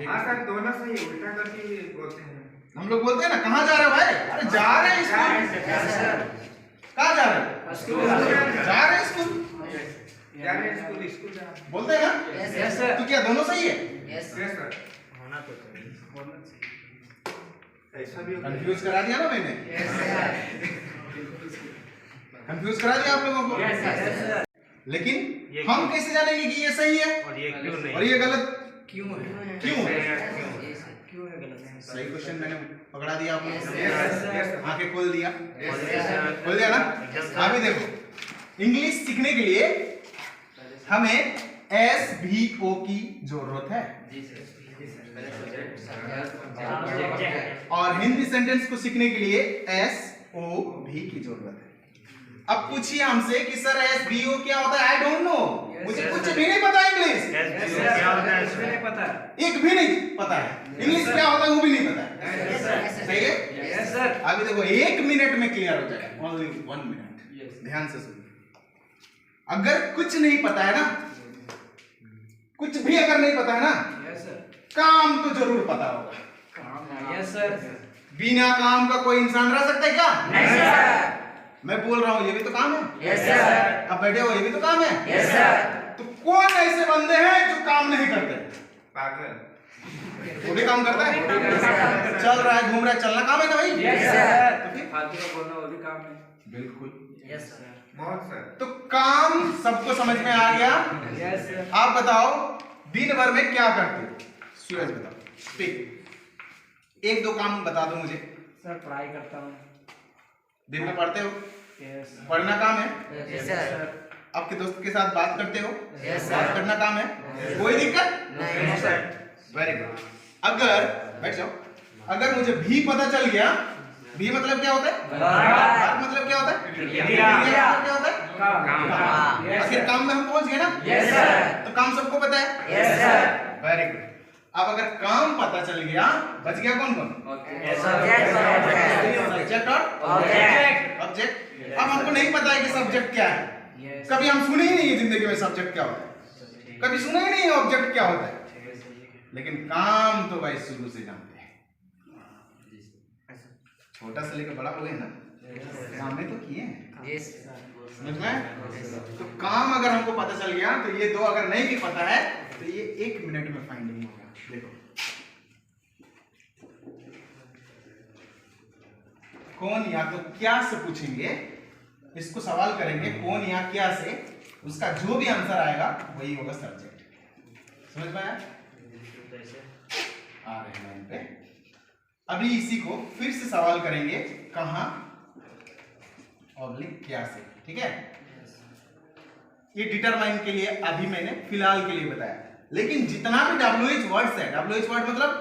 हाँ सर, दोनों सही, उल्टा करके बोलते हैं। हम लोग बोलते हैं ना, कहाँ जा रहे हो भाई? अरे जा रहे हैं स्कूल। कहाँ जा रहे हो? स्कूल जा रहे हैं स्कूल। जा रहे हैं स्कूल, स्कूल जा रहे हैं। बोलते हैं ना? Yes sir. तो क्या दोनों सही है? Yes sir. होना तो चाहिए। ऐसा भी होता है। कंफ्यूज करा दिया ना मैंने? कंफ्यूज करा दिया आप लोगों को? लेकिन हम कैसे जानेंगे कि ये सही है और ये क्यों नहीं? और ये गलत क्यों है? क्यों है? क्यों है गलत? सही क्वेश्चन मैंने पकड़ा दिया आपको। Yes, sir. आंखें खोल दिया। sir. खोल दिया ना? अभी देखो, इंग्लिश सीखने के लिए हमें SVO की जरूरत है और हिंदी सेंटेंस को सीखने के लिए SOV की जरूरत है। अब पूछिए हमसे कि सर SVO क्या होता है? आई डोंट नो, मुझे कुछ भी नहीं पता इंग्लिश। क्या होता है? इसमें नहीं पता। एक भी नहीं पता है इंग्लिश क्या होता है, वो भी नहीं पता है। सही है? Yes sir. अभी देखो 1 मिनट में क्लियर हो जाएगा। Only 1 minute. ध्यान से सुनिए। अगर कुछ नहीं पता है ना, कुछ भी अगर नहीं पता है ना, यस सर। काम तो जरूर पता होगा। Yes sir. बिना काम का कोई इंसान रह सकता है क्या? नहीं सर। मैं बोल रहा हूँ ये भी तो काम है। Yes sir. अब बैठे हो, ये भी तो काम है। Yes sir. तो कौन ऐसे बंदे हैं जो काम नहीं करते? पागल। वो भी काम करता है। चल रहा है, घूम रहा है, चलना काम है ना भाई? Yes sir. तो फिर फालतू का बोलना वो भी काम है। बिल्कुल। Yes sir. बहुत सर। तो काम सबको समझ में आ गया। Yes sir. आप बताओ दिन भर में क्या करते हो? सूरज बताओ, स्पीक। 1-2 काम बता दो मुझे। सर पढ़ाई करता हूँ। दिन में पढ़ते हो? यस पढ़ना काम है। Yes sir. आपके दोस्त के साथ बात करते हो? Yes, sir. बात करना काम है। कोई दिक्कत नहीं सर। Very good. अगर बैठ जाओ, अगर मुझे भी पता चल गया, भी मतलब क्या होता है? बात मतलब क्या होता है? क्रिया। मतलब क्या होता है? काम। आखिर काम में हम पहुंच गए ना? Yes sir. तो काम सबको पता है? Yes sir. Very good. अब अगर काम पता चल गया, बच गया कौन कौन? सब्जेक्ट और ऑब्जेक्ट। अब हमको नहीं पता है कि सब्जेक्ट क्या है। कभी हम सुने ही नहीं है जिंदगी में सब्जेक्ट क्या होता है, कभी सुना ही नहीं है ऑब्जेक्ट क्या होता है। लेकिन काम तो भाई शुरू से जानते हैं। छोटा से लेकर बड़ा हो गए ना, काम में तो किए हैं। समझ में? तो काम अगर हमको पता चल गया तो ये 2 अगर नहीं भी पता है तो ये 1 मिनट में फाइंडिंग होगा। देखो, कौन या तो क्या से पूछेंगे, इसको सवाल करेंगे कौन या क्या से, उसका जो भी आंसर आएगा वही होगा सब्जेक्ट। समझ में आया? आ रहे हैं लाइन पे। अभी इसी को फिर से सवाल करेंगे कहां ऑब्लिक क्या से। ठीक है? ये डिटरमाइन के लिए अभी मैंने फिलहाल के लिए बताया, लेकिन जितना भी WH वर्ड्स है, WH वर्ड मतलब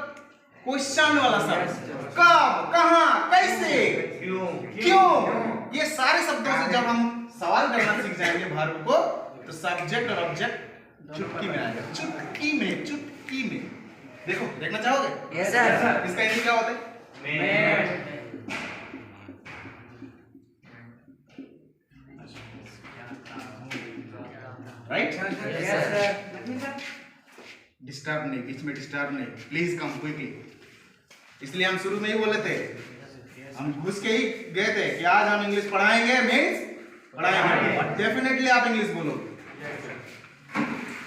क्वेश्चन वाला शब्द, कब, कहां, कैसे, क्यों, ये सारे शब्दों से जब हम सवाल करना सीख जाएंगे वर्ब को, तो सब्जेक्ट और ऑब्जेक्ट चुटकी में आएगा। चुटकी में, चुटकी में। देखो, देखना चाहोगे? Yes sir. इसका हिंदी क्या होता है? राइट? डिस्टर्ब नहीं, बीच में डिस्टर्ब नहीं, प्लीज कम क्विकली। इसलिए हम शुरू में ही बोले थे, हम घुस के ही गए थे कि आज हम इंग्लिश पढ़ाएंगे, मीन्स पढ़ाएंगे। डेफिनेटली आप इंग्लिश बोलोगे।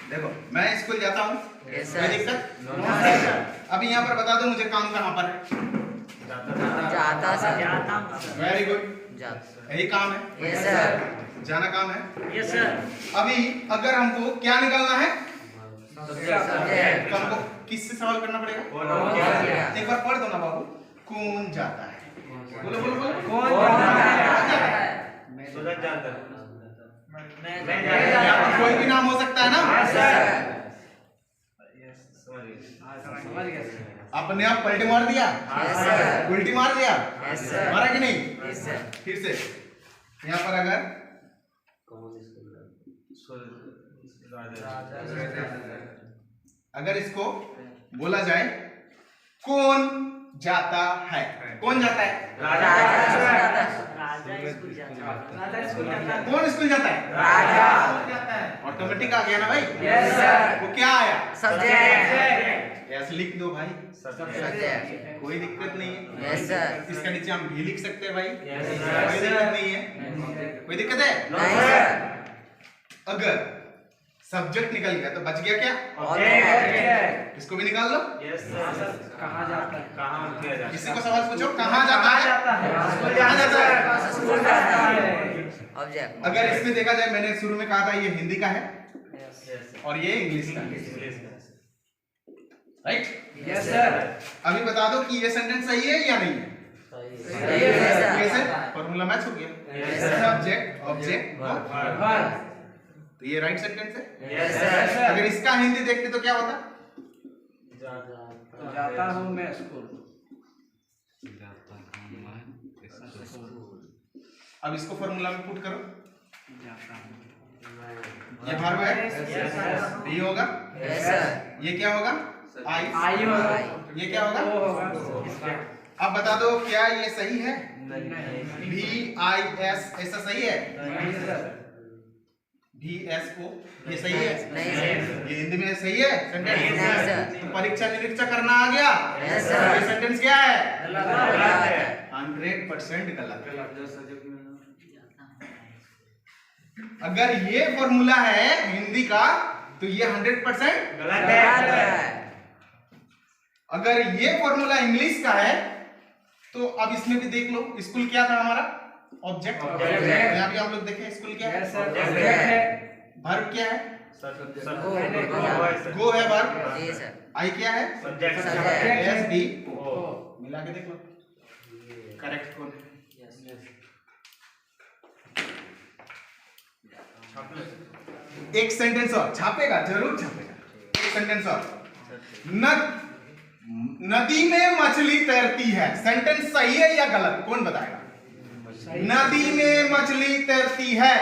देखो, मैं स्कूल जाता हूँ, कोई दिक्कत? अभी यहाँ पर बता दो मुझे काम कहाँ पर है? जाता सर। वेरी गुड, यही काम है। Yes sir. जाना काम है। Yes sir. अभी अगर हमको क्या निकालना है सब्जेक्ट। तो हमको किससे सवाल करना पड़ेगा? एक बार पढ़ दो ना बाबू, कौन जाता है? बोलो बोलो बोलो। कौन जाता है? यहाँ पर कोई भी नाम हो सकता है ना? अपने आप पलटी मार दिया, उल्टी मार दिया, मारा कि नहीं? फिर से यहाँ पर अगर इसको बोला जाए कौन जाता है, कौन जाता है? कौन स्कूल जाता है? ऑटोमेटिक आ गया ना भाई? Yes sir. वो क्या आया? सब्जेक्ट। ऐसे लिख दो भाई, सब्जेक्ट। कोई दिक्कत नहीं है। Yes sir. इसका नीचे हम भी लिख सकते हैं भाई, Yes, कोई sir. दिक्कत नहीं है, कोई दिक्कत है? नहीं सर। अगर सब्जेक्ट निकल गया तो बच गया क्या? ऑब्जेक्ट। इसको भी निकाल लो। कहाँ जाता है? कहाँ किया जाता है? किसी को सवाल पूछो, कहाँ जाता है? स्कूल कहाँ जाता है? स्कूल जाता है। ऑब्जेक्ट। अगर इसमें देखा जाए, मैंने शुरू में कहा था ये हिंदी का है और ये इंग्लिश का है, राइट? Yes sir. अभी बता दो कि ये सेंटेंस सही है या नहीं है? सही है सर। कैसे? फॉर्मूला मैच हो गया, Yes, sir. Subject object verb, तो ये राइट सेंटेंस है। Yes sir. अगर इसका हिंदी देखते तो क्या होता? जाता हूँ मैं स्कूल। अब इसको फॉर्मूला में पुट करो, जाता हूँ। ये वर्ब है, Yes, sir. ये होगा, यस सर। ये क्या होगा? आई, आई होगा। ये क्या होगा? वो होगा। अब बता दो क्या ये सही है? नहीं। VIS ऐसा सही है? नहीं सर। VSO ये सही है? नहीं सर। ये हिंदी में सही है सेंटेंस? नहीं सर। तो परीक्षा निरीक्षक करना आ गया। Yes sir. ये सेंटेंस क्या है? गलत है। 100% गलत। अगर ये फॉर्मूला है हिंदी का तो ये 100% गलत गलत है। है। अगर ये फॉर्मूला इंग्लिश का है तो अब इसमें भी देख लो, स्कूल क्या था हमारा? ऑब्जेक्ट। Object है। यहाँ भी हम लोग देखें स्कूल क्या है? Yes sir. Object ऑब्जेक्ट है। वर्ब क्या है? गो। गो है वर्ब। Ji sir. आई क्या है? Subject. Subject. S B O. मिला के देख लो करेक्ट कौन है? एक सेंटेंस और छापेगा, जरूर छापेगा। एक सेंटेंस और, नदी में मछली तैरती है, सेंटेंस सही है या गलत? कौन बताएगा? नदी में मछली तैरती है,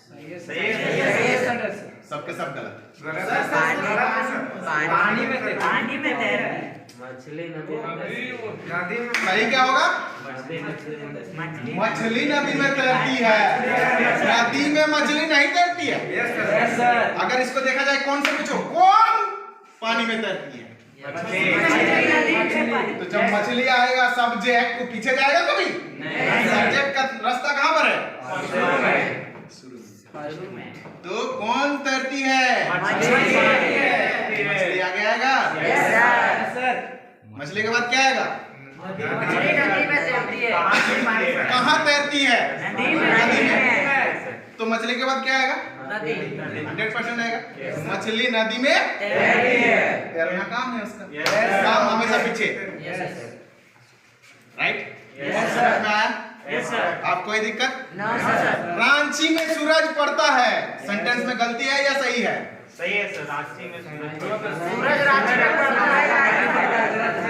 सही है सही है, सही है सर। सबके सब गलत। पानी में तैर। पानी में तैर रहा है। मछली नदी में। सही क्या होगा? मछली नदी में तैरती है, नदी में मछली नहीं तैरती है। Yes sir. अगर इसको देखा जाए, कौन से पूछो, कौन पानी में तैरती है? तो जब मछली आएगा सब्जेक्ट तो पीछे जाएगा कभी? सब्जेक्ट का रास्ता कहाँ पर है? शुरू में। तो कौन तैरती है? मछली आगे आएगा। Yes sir. मछली के बाद क्या आएगा? मछली नदी में तैरती है। कहाँ तैरती है? नदी में। तो मछली के बाद क्या आएगा? नदी। 100% आएगा। मछली नदी में तैरती है। तैरना काम है उसका, Yes. काम हमेशा पीछे, राइट? समझ में आया? Yes sir. आप कोई दिक्कत? No sir. रांची में सूरज पड़ता है, सेंटेंस में गलती है या सही है? सही है सर। रांची में सूरज। सूरज रांची में पड़ता है।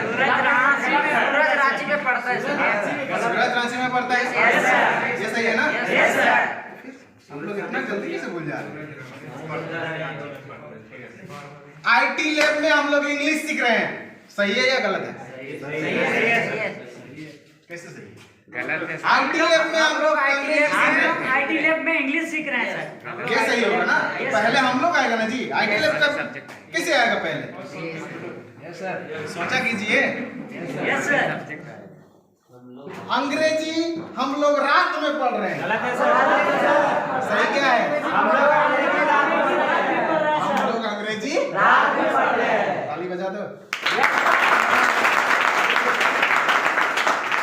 सूरज रांची में पड़ता है सर। सूरज रांची में पड़ता है, Yes, sir. ये सही है ना? Yes sir. हम लोग इतना जल्दी कैसे भूल जा रहे हैं? IT लैब में हम लोग इंग्लिश सीख रहे हैं, सही है या गलत है? सही है। कैसे सही है? गलत है। IT लैब में हम लोग अंग्रेजी सीख रहे हैं, आईटी लैब में इंग्लिश सीख रहे हैं सर। ये सही होगा ना? पहले हम लोग आएगा ना जी, IT लैब का कैसे आएगा पहले? Yes sir. सोचा कीजिए। Yes sir. अंग्रेजी हम लोग रात में पढ़ रहे हैं, गलत है सर। सही क्या है? हम लोग अंग्रेजी रात में पढ़ रहे हैं। ताली बजा दो।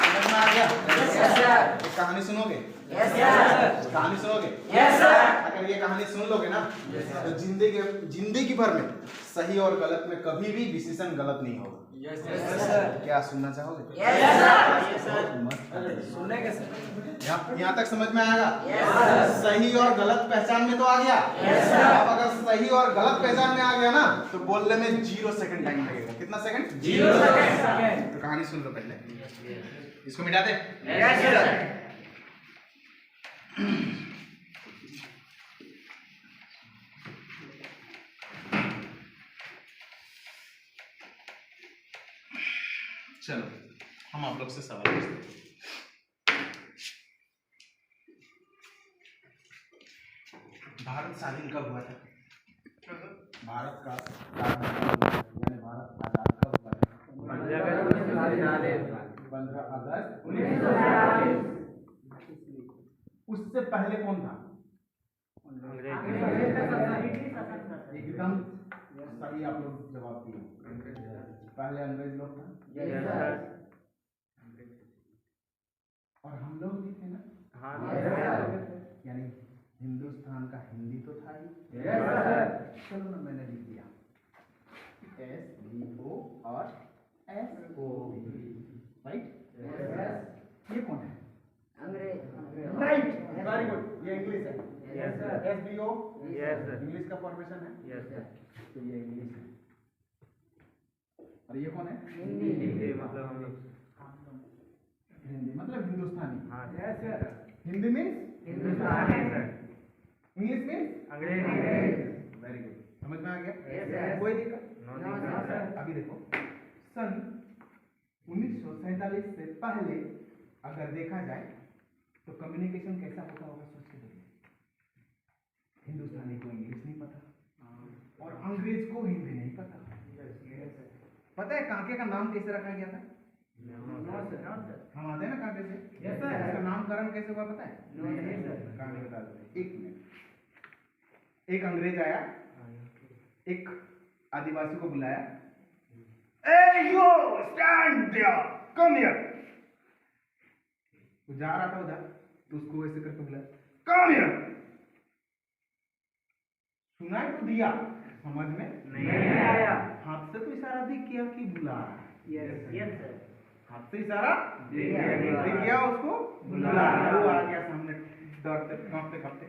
समझ में आ गया? Yes sir. एक कहानी सुनोगे? Yes sir. कहानी सुनोगे? Yes sir. अगर ये कहानी सुन लोगे ना तो जिंदगी भर में सही और गलत में कभी भी डिसीजन गलत नहीं होगा। Yes sir. क्या सुनना चाहोगे? Yes sir. सुनने के सर। यहाँ तक समझ में आएगा? यस सही और गलत पहचान में तो आ गया। अब अगर सही और गलत पहचान में आ गया ना तो बोलने में 0 सेकंड टाइम लगेगा। कितना सेकंड? 0 सेकंड। तो कहानी सुन लो पहले, इसको मिटा दे। Yes sir. चलो हम आप लोग से सवाल पूछते हैं। भारत स्वाधीन कब हुआ था? भारत का यानी भारत आजाद 15 अगस्त 1943। उससे पहले कौन था? एकदम सही आप लोग जवाब दिए। पहले अंग्रेज लोग था और हम लोग भी थे ना। यानी हिंदुस्तान का हिंदी तो था ही। चलो ना, मैंने लिख दिया SBO और SO, राइट? ये कौन है? Right, very good. ये इंग्लिश है। SBO इंग्लिश का फॉर्मेशन है। तो ये इंग्लिश है। और ये कौन है? हिंदी मतलब हम लोग हिंदी मतलब हिंदुस्तानी। हिंदी मीन्स हिंदुस्तानी सर, इंग्लिश मीन्स अंग्रेजी। वेरी गुड, समझ में आ गया? कोई दिक्कत? अभी देखो, सन 1947 से पहले अगर देखा जाए तो कम्युनिकेशन कैसा होता होगा, सोच के देखिए। हिंदुस्तानी को इंग्लिश नहीं पता और अंग्रेज को हिंदी नहीं पता। पता है कांके का नाम कैसे रखा गया था? हम आते हैं ना कांके से। इसका नामकरण कैसे हुआ पता है? कांके बता दो। एक मिनट, एक अंग्रेज आया, एक आदिवासी को बुलाया, ए you stand there, come here. वो जा रहा था उधर, तो उसको ऐसे करके बुलाया, कम हियर। सुनाई तो दिया, समझ में नहीं आया। हाथ से तो इशारा भी किया कि बुला रहा है। हाथ से इशारा दिख किया, उसको बुला रहा है। वो आ गया सामने, डरते कांपते कांपते।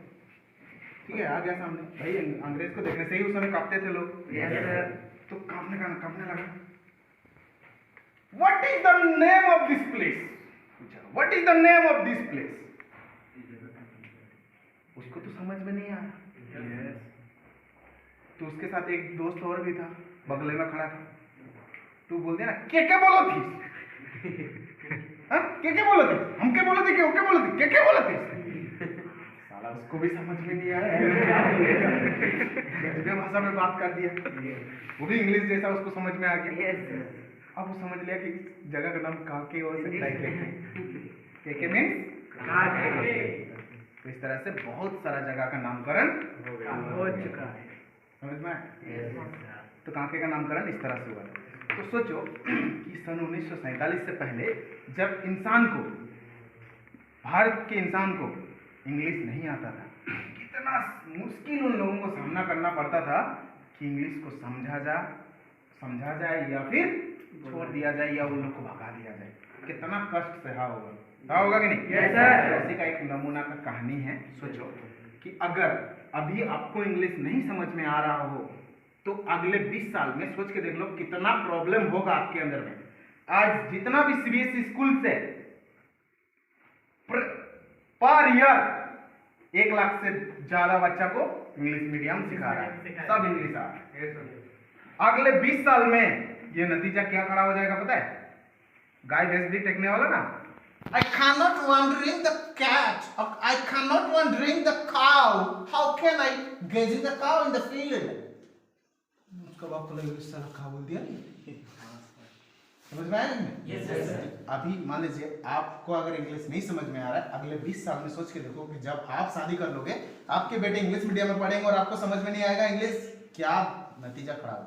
ठीक है, आ गया सामने। भाई अंग्रेज को देखने से ही उस समय कांपते थे लोग। तो कांपने लगा। What is the name of this place? What is the name of this place? उसको तो समझ में नहीं आया। तो उसके साथ एक दोस्त और भी था, बगले में खड़ा था। तू बोलते ना, क्या बोलो थी? क्या बोलो थी? हम क्या बोलो थी? क्या बोलो थी? क्या बोलो थी? साला उसको भी समझ में नहीं आया। गजबे भाषा में बात कर दिया, वो भी इंग्लिश जैसा उसको समझ में आ गया। अब वो समझ लिया कि जगह का नाम काके हो सकता है। के मीन्स काके। तो इस तरह से बहुत सारा जगह का नामकरण हो चुका है, समझ में? तो काके का नामकरण इस तरह से हुआ। तो सोचो कि सन 1947 से पहले जब भारत के इंसान को इंग्लिश नहीं आता था, कितना मुश्किल उन लोगों को सामना करना पड़ता था कि इंग्लिश को समझा जाए या फिर छोड़ दिया जाए या उन लोग को भगा दिया जाए। कितना कष्ट सहा होगा कि नहीं? इसी का एक नमूना का कहानी है। सोचो कि अगर अभी आपको इंग्लिश नहीं समझ में आ रहा हो तो अगले 20 साल में सोच के देख लो कितना प्रॉब्लम होगा आपके अंदर में। आज जितना भी CBSE स्कूल से पर ईयर 1 लाख से ज्यादा बच्चा को इंग्लिश मीडियम सिखा रहा है, सब इंग्लिश आ रहा है। अगले 20 साल में ये नतीजा क्या खड़ा हो जाएगा पता है? गाय भैंस भी टेकने वाला ना। I cannot wandering the cat, I cannot wandering the cow, how can I grazing the cow in the field? उसका बाप को लगे साला खा बोल दिया नहीं। समझ में आया नहीं? अभी मान लीजिए आपको अगर इंग्लिश नहीं समझ में आ रहा है, अगले 20 साल में सोच के देखो कि जब आप शादी कर लोगे, आपके बेटे इंग्लिश मीडियम में पढ़ेंगे और आपको समझ में नहीं आएगा इंग्लिश, क्या नतीजा खड़ा हो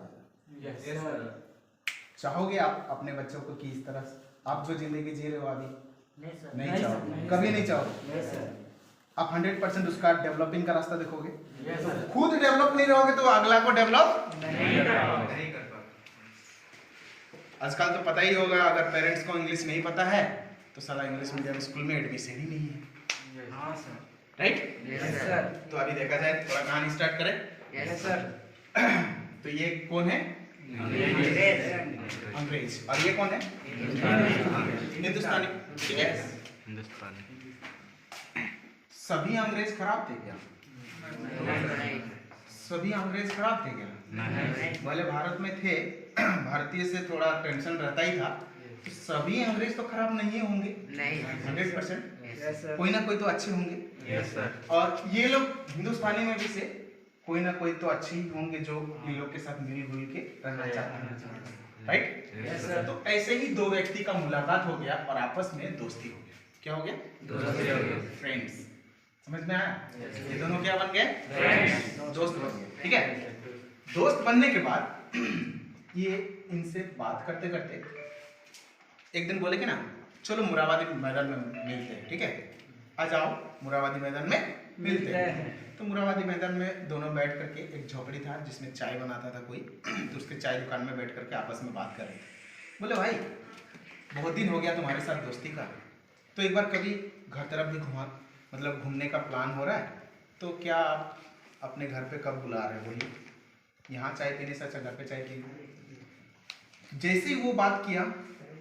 जाएगा? चाहोगे आप अपने बच्चों को कि इस तरह आप जो जिंदगी जी रहे हो अभी नहीं चाहोगे, कभी नहीं चाहोगे। आप 100% उसका डेवलपिंग का रास्ता देखोगे। खुद डेवलप नहीं रहोगे तो अगला को डेवलप नहीं कर पाओगे। आजकल तो पता ही होगा, अगर पेरेंट्स को इंग्लिश नहीं पता है तो साला इंग्लिश मीडियम स्कूल में एडमिशन ही नहीं है। राइट? तो अभी देखा जाए, थोड़ा कहानी स्टार्ट करें। तो ये कौन है? अंग्रेज। और ये कौन है? हिंदुस्तानी। ठीक है, सभी अंग्रेज खराब थे क्या? सभी अंग्रेज खराब थे क्या? पहले भारत में थे, भारतीय से थोड़ा टेंशन रहता ही था, तो सभी अंग्रेज तो खराब नहीं होंगे। 100% कोई ना कोई तो अच्छे होंगे। और ये लोग हिंदुस्तानी में भी से कोई ना कोई तो अच्छे ही होंगे जो इन लोग के साथ मिलजुल के रहना चाहते हैं। राइट? Yes, sir. तो ऐसे ही दो व्यक्ति का मुलाकात हो गया और आपस में दोस्ती हो गया। क्या हो गया? दोस्ती हो गई। फ्रेंड्स। समझ में आया? ये दोनों क्या बन गए? Friends. दोस्त बन गए। ठीक है? दोस्त बनने के बाद ये इनसे बात करते करते एक दिन बोले कि ना चलो मुराबादी मैदान में मिलते हैं। ठीक है, आ जाओ मुराबादी मैदान में मिलते हैं। तो मुराबादी मैदान में दोनों बैठ करके, एक झोपड़ी था जिसमें चाय बनाता था कोई, तो उसके चाय दुकान में बैठ करके आपस में बात कर रहे थे। बोले भाई बहुत दिन हो गया तुम्हारे साथ दोस्ती का, तो एक बार कभी घर तरफ भी घूमने का प्लान हो रहा है, तो क्या आप अपने घर पे कब बुला रहे हो? बोलिए, यहाँ चाय पीने से अच्छा घर पे चाय पी। जैसे ही वो बात किया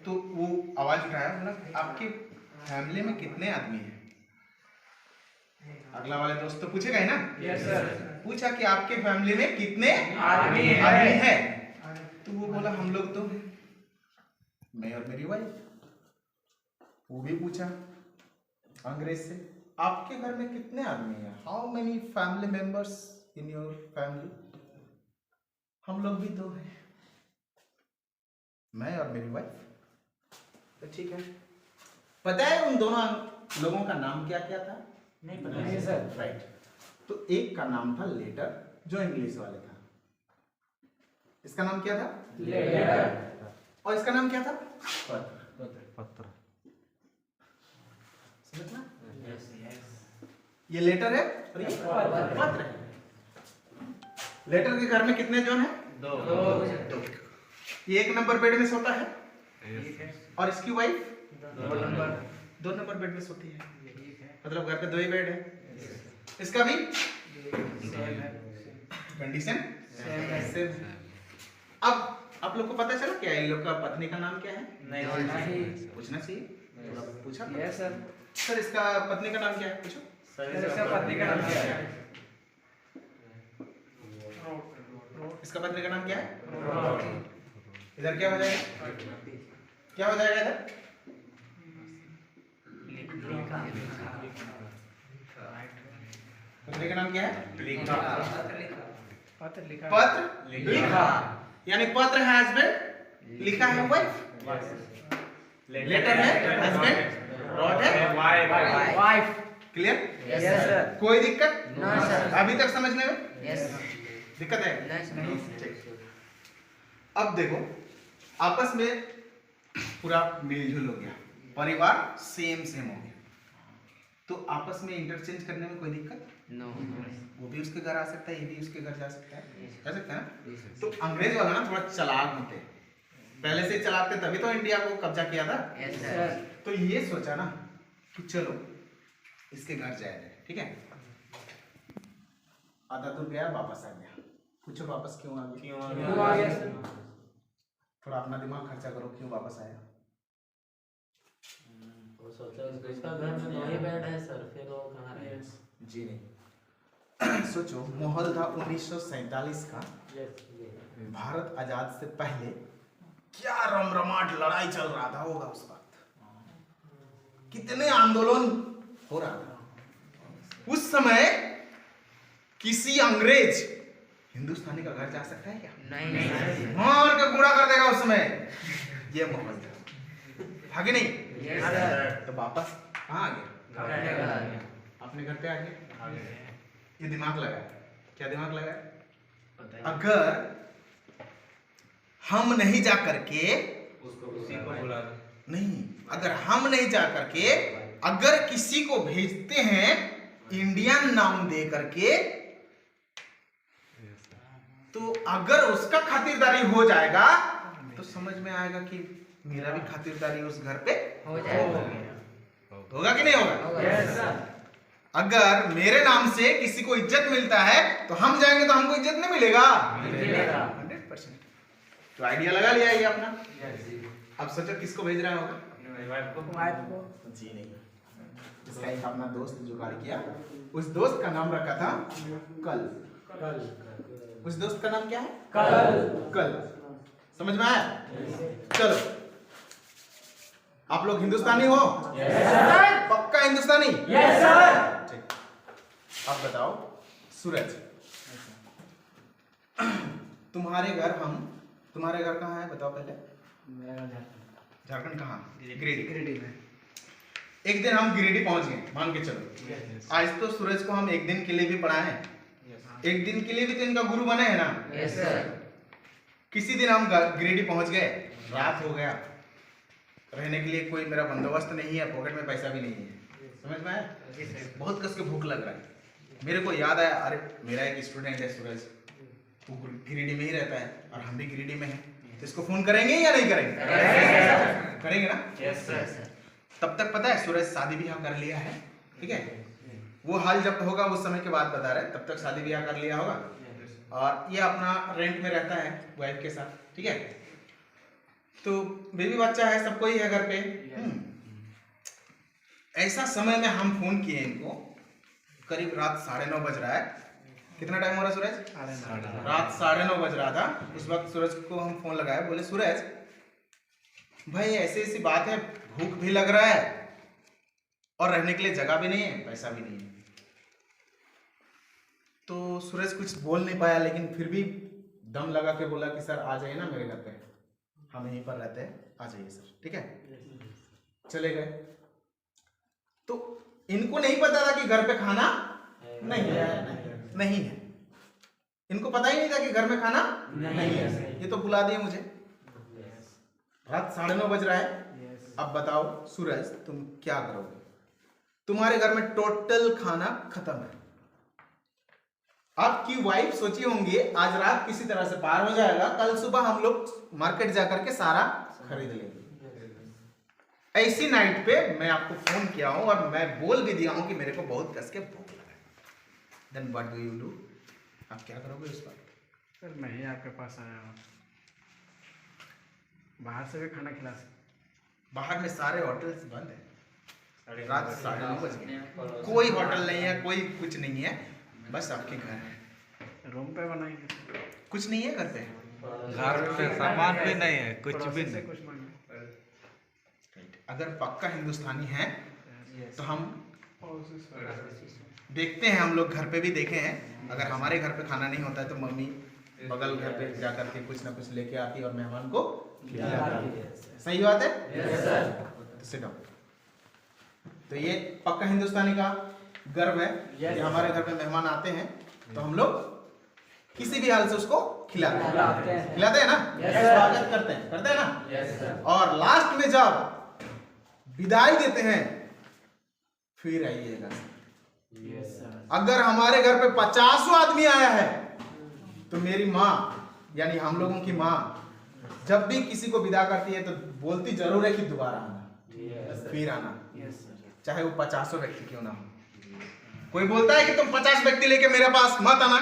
तो वो आवाज उठाया, बोला आपके फैमिली में कितने आदमी हैं? अगला वाले दोस्त तो पूछेगा ही ना। Yes, sir. पूछा कि आपके फैमिली में कितने आदमी हैं? आदमी हैं? तो वो बोला हम लोग तो, मैं और मेरी वाइफ। वो भी पूछा अंग्रेज से, आपके घर में कितने आदमी हैं? How many family members in your family? हम लोग भी दो हैं, मैं और मेरी वाइफ। तो ठीक है, पता है उन दोनों लोगों का नाम क्या क्या था? नहीं नहीं सर। राइट। तो एक का नाम था लेटर, जो इंग्लिश वाले था। इसका नाम क्या था? लेटर। और इसका नाम क्या था? पत्र। समझना? ये लेटर है और ये पत्र है। लेटर के घर में कितने जन है? दो। ये एक नंबर बेड में सोता है और इसकी वाइफ दो नंबर बेड में सोती है। मतलब घर पे दो ही बेड है। इसका भी कंडीशन सेम। अब आप लोग को पता चला क्या इन लोग का पत्नी का नाम क्या है? नहीं। पूछना चाहिए। थोड़ा पूछा Yes, sir. सर इसका पत्नी का नाम क्या है? पूछो। सर, इसका पत्नी का नाम क्या है? इसका पत्नी का नाम क्या है? इधर क्या हो जाएगा? क्या हो जाएगा इधर? पत्नी का नाम क्या है? पत्र लिखा। पत्र लिखा, यानी पत्र है हस्बैंड, लिखा है वाइफ। लेटर है हस्बैंड, रॉड है वाइफ। क्लियर? Yes, sir. कोई दिक्कत? No, sir. अभी तक समझने में यस दिक्कत है? नहीं ठीक। अब देखो आपस में पूरा मिलजुल हो गया, परिवार सेम हो गया, तो आपस में इंटरचेंज करने में कोई दिक्कत? नो वो भी उसके घर आ सकता है, ये भी उसके घर जा सकता है, जा सकता है ना? तो अंग्रेज वाला ना थोड़ा चालाक होते, पहले से चलाक थे तभी तो इंडिया को कब्जा किया था। Yes sir. सर तो ये सोचा ना कि चलो इसके घर जाया जाए। ठीक है, आधा दूर गया, वापस आ गया। पूछो वापस क्यों आ गया? क्यों आ गया सर? थोड़ा अपना दिमाग खर्चा करो, क्यों वापस आया? वो सोचा उसका घर में दो ही बेड है सर, फिर वो कहाँ रहे? जी नहीं सोचो, माहौल था 1947 का, भारत आजाद से पहले क्या रमरमाट लड़ाई चल रहा था होगा उस वक्त, कितने आंदोलन हो रहा था उस समय। किसी अंग्रेज हिंदुस्तानी का घर जा सकता है क्या? नहीं मार के कूड़ा कर देगा उस समय। ये माहौल था कि नहीं? यस सर तो वापस कहाँ आ गया? अपने घर पे आ गया। ये दिमाग लगा, क्या दिमाग लगा? अगर हम नहीं जा करके उसी को बुला दो। नहीं, अगर हम नहीं जा करके अगर किसी को भेजते हैं इंडियन नाम दे करके, तो अगर उसका खातिरदारी हो जाएगा तो समझ में आएगा कि मेरा भी खातिरदारी उस घर पे हो जाएगा। होगा कि नहीं होगा? Yes, sir. अगर मेरे नाम से किसी को इज्जत मिलता है तो हम जाएंगे तो हमको इज्जत नहीं मिलेगा? मिलेगा। 100%। तो आइडिया लगा लिया ये अपना। अब सोचो किसको भेज रहा होगा? वाइफ को। जी नहीं, इसका एक अपना दोस्त जुगाड़ किया। उस दोस्त का नाम रखा था कल। उस दोस्त का नाम क्या है? कल। समझ में आया? चलो, आप लोग हिंदुस्तानी हो? पक्का हिंदुस्तानी? Yes, sir. ठीक। अब बताओ सूरज, तुम्हारे घर हम तुम्हारे घर कहाँ है बताओ पहले। मेरा घर झारखंड। झारखंड कहाँ? गिरिडीह। गिरिडीह में। एक दिन हम गिरिडीह पहुंच गए, मान के चलो। आज तो सूरज को हम एक दिन के लिए भी पढ़ाए हैं, एक दिन के लिए भी तो इनका गुरु बने हैं ना। Yes sir. किसी दिन हम गिरिडीह पहुंच गए, रात हो गया, रहने के लिए कोई मेरा बंदोबस्त नहीं है, पॉकेट में पैसा भी नहीं है, समझ में आया? बहुत कस के भूख लग रहा है। मेरे को याद आया, अरे मेरा एक स्टूडेंट है सूरज, वो गिरिडीह में ही रहता है और हम भी गिरिडीह में हैं, तो इसको फोन करेंगे या नहीं करेंगे? करेंगे ना। Yes sir. तब तक पता है सूरज शादी ब्याह कर लिया है, ठीक है। वो हाल जब होगा उस समय के बाद बता रहे, तब तक शादी ब्याह कर लिया होगा और ये अपना रेंट में रहता है वाइफ के साथ, ठीक है। तो बेबी बच्चा है, सबको ही है घर पे। ऐसा समय में हम फोन किए इनको, करीब रात 9:30 बज रहा है। कितना टाइम हो रहा है सूरज? रात 9:30 बज रहा था। उस वक्त सूरज को हम फोन लगाए, बोले सूरज भाई ऐसी ऐसी बात है, भूख भी लग रहा है और रहने के लिए जगह भी नहीं है, पैसा भी नहीं है। तो सूरज कुछ बोल नहीं पाया, लेकिन फिर भी दम लगा के बोला कि सर आ जाइए ना मेरे घर पे, हम यहीं पर रहते हैं, आ जाइए सर, ठीक है। चले गए। तो इनको नहीं पता था कि घर पे खाना नहीं है। इनको पता ही नहीं था कि घर में खाना नहीं है। ये तो बुला दिए मुझे, रात 9:30 बज रहा है। अब बताओ सूरज तुम क्या करोगे? तुम्हारे घर में टोटल खाना खत्म है। आपकी वाइफ सोची होंगी आज रात किसी तरह से पार हो जाएगा, कल सुबह हम लोग मार्केट जाकर के सारा खरीद लेंगे। ऐसी नाइट पे मैं आपको फोन किया हूं और मैं बोल भी दिया हूं कि मेरे को बहुत कस के भूख लगा है। Then what do you do? आप क्या करोगे उस पर? सर मैं ही आपके पास आया हूँ, बाहर से भी खाना खिला सकते। बाहर में सारे होटल्स बंद है, रात 9:30 बज गए, कोई होटल नहीं है, कोई कुछ नहीं है, बस आपके घर है। रूम पे बनाएंगे, कुछ नहीं है घर पे। घर पे सामान भी नहीं है, कुछ भी प्रोसेस से नहीं। कुछ मांगे। अगर पक्का हिंदुस्तानी है तो हम प्रोसेस देखते हैं, हम लोग घर पे भी देखे हैं। अगर हमारे घर पे खाना नहीं होता है तो मम्मी बगल घर पे जा करके कुछ ना कुछ लेके आती है और मेहमान को खिलाती है। सही बात है? तो सिट डाउन। तो ये पक्का हिंदुस्तानी का गर्व है कि हमारे घर पे मेहमान आते हैं तो हम लोग किसी भी हाल से उसको खिलाते हैं ना, स्वागत करते हैं ना। और लास्ट में जब विदाई देते हैं फिर आइएगा। अगर हमारे घर पे 50 आदमी आया है तो मेरी माँ यानी हम लोगों की माँ जब भी किसी को विदा करती है तो बोलती जरूर है कि दोबारा आना, फिर आना, चाहे वो 50 व्यक्ति क्यों ना हो। कोई बोलता है कि तुम 50 व्यक्ति लेके मेरे पास मत आना,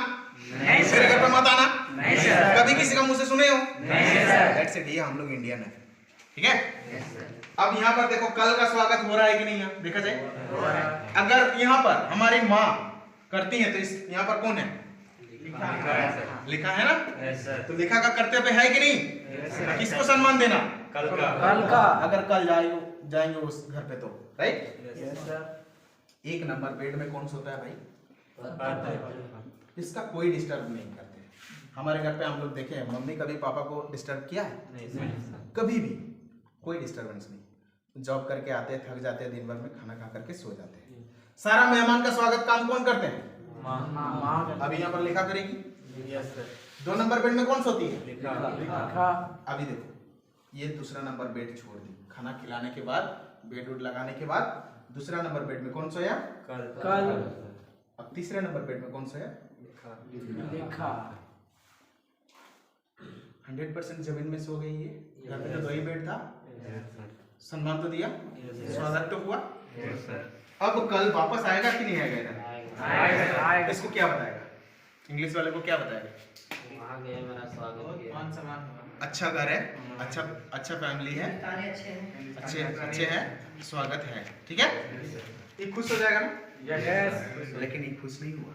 मेरे घर पे मत आना, कभी किसी का मुंह से सुने हो? That's it, ये हम लोग इंडियन है, ठीक है। अब यहाँ पर देखो कल का स्वागत हो रहा है कि नहीं, यहाँ देखा जाए। अगर यहाँ पर हमारी माँ करती है तो इस यहाँ पर कौन है? लिखा है ना। तो लिखा का कर्तव्य है कि नहीं? किसको सम्मान देना? कल का। अगर कल जाएंगे उस घर पे तो, राइट। एक नंबर बेड में कौन सोता है भाई? इसका कोई डिस्टर्ब नहीं करते। हमारे घर पे हम लोग देखे हैं, मम्मी कभी पापा को डिस्टर्ब किया है? कभी भी कोई डिस्टर्बेंस नहीं। जॉब करके आते हैं, थक जाते हैं, दिन भर में खाना खा करके सो जाते हैं। सारा मेहमान का स्वागत काम कौन करते हैं? अभी यहाँ पर लिखा करेगी। 2 नंबर बेड में कौन सोती है? अभी देखो ये दूसरा नंबर बेड छोड़ दी, खाना खिलाने के बाद बेड वुड लगाने के बाद दूसरा नंबर बेड में कौन सोया? कल। अब तीसरे नंबर बेड में कौन सोया? 100% जमीन में सो गई है। घर में तो 2 ही बेड था, सम्मान तो दिया, स्वागत तो हुआ। अब कल वापस आएगा कि नहीं आएगा इधर? आएगा। इसको क्या बताएगा? इंग्लिश वाले को क्या बताएगा? वहाँ गए, मेरा स्वागत किया। अच्छा घर है, अच्छा फैमिली है, अच्छे हैं, स्वागत है, ठीक है। ये खुश हो जाएगा ना? लेकिन ये खुश नहीं हुआ।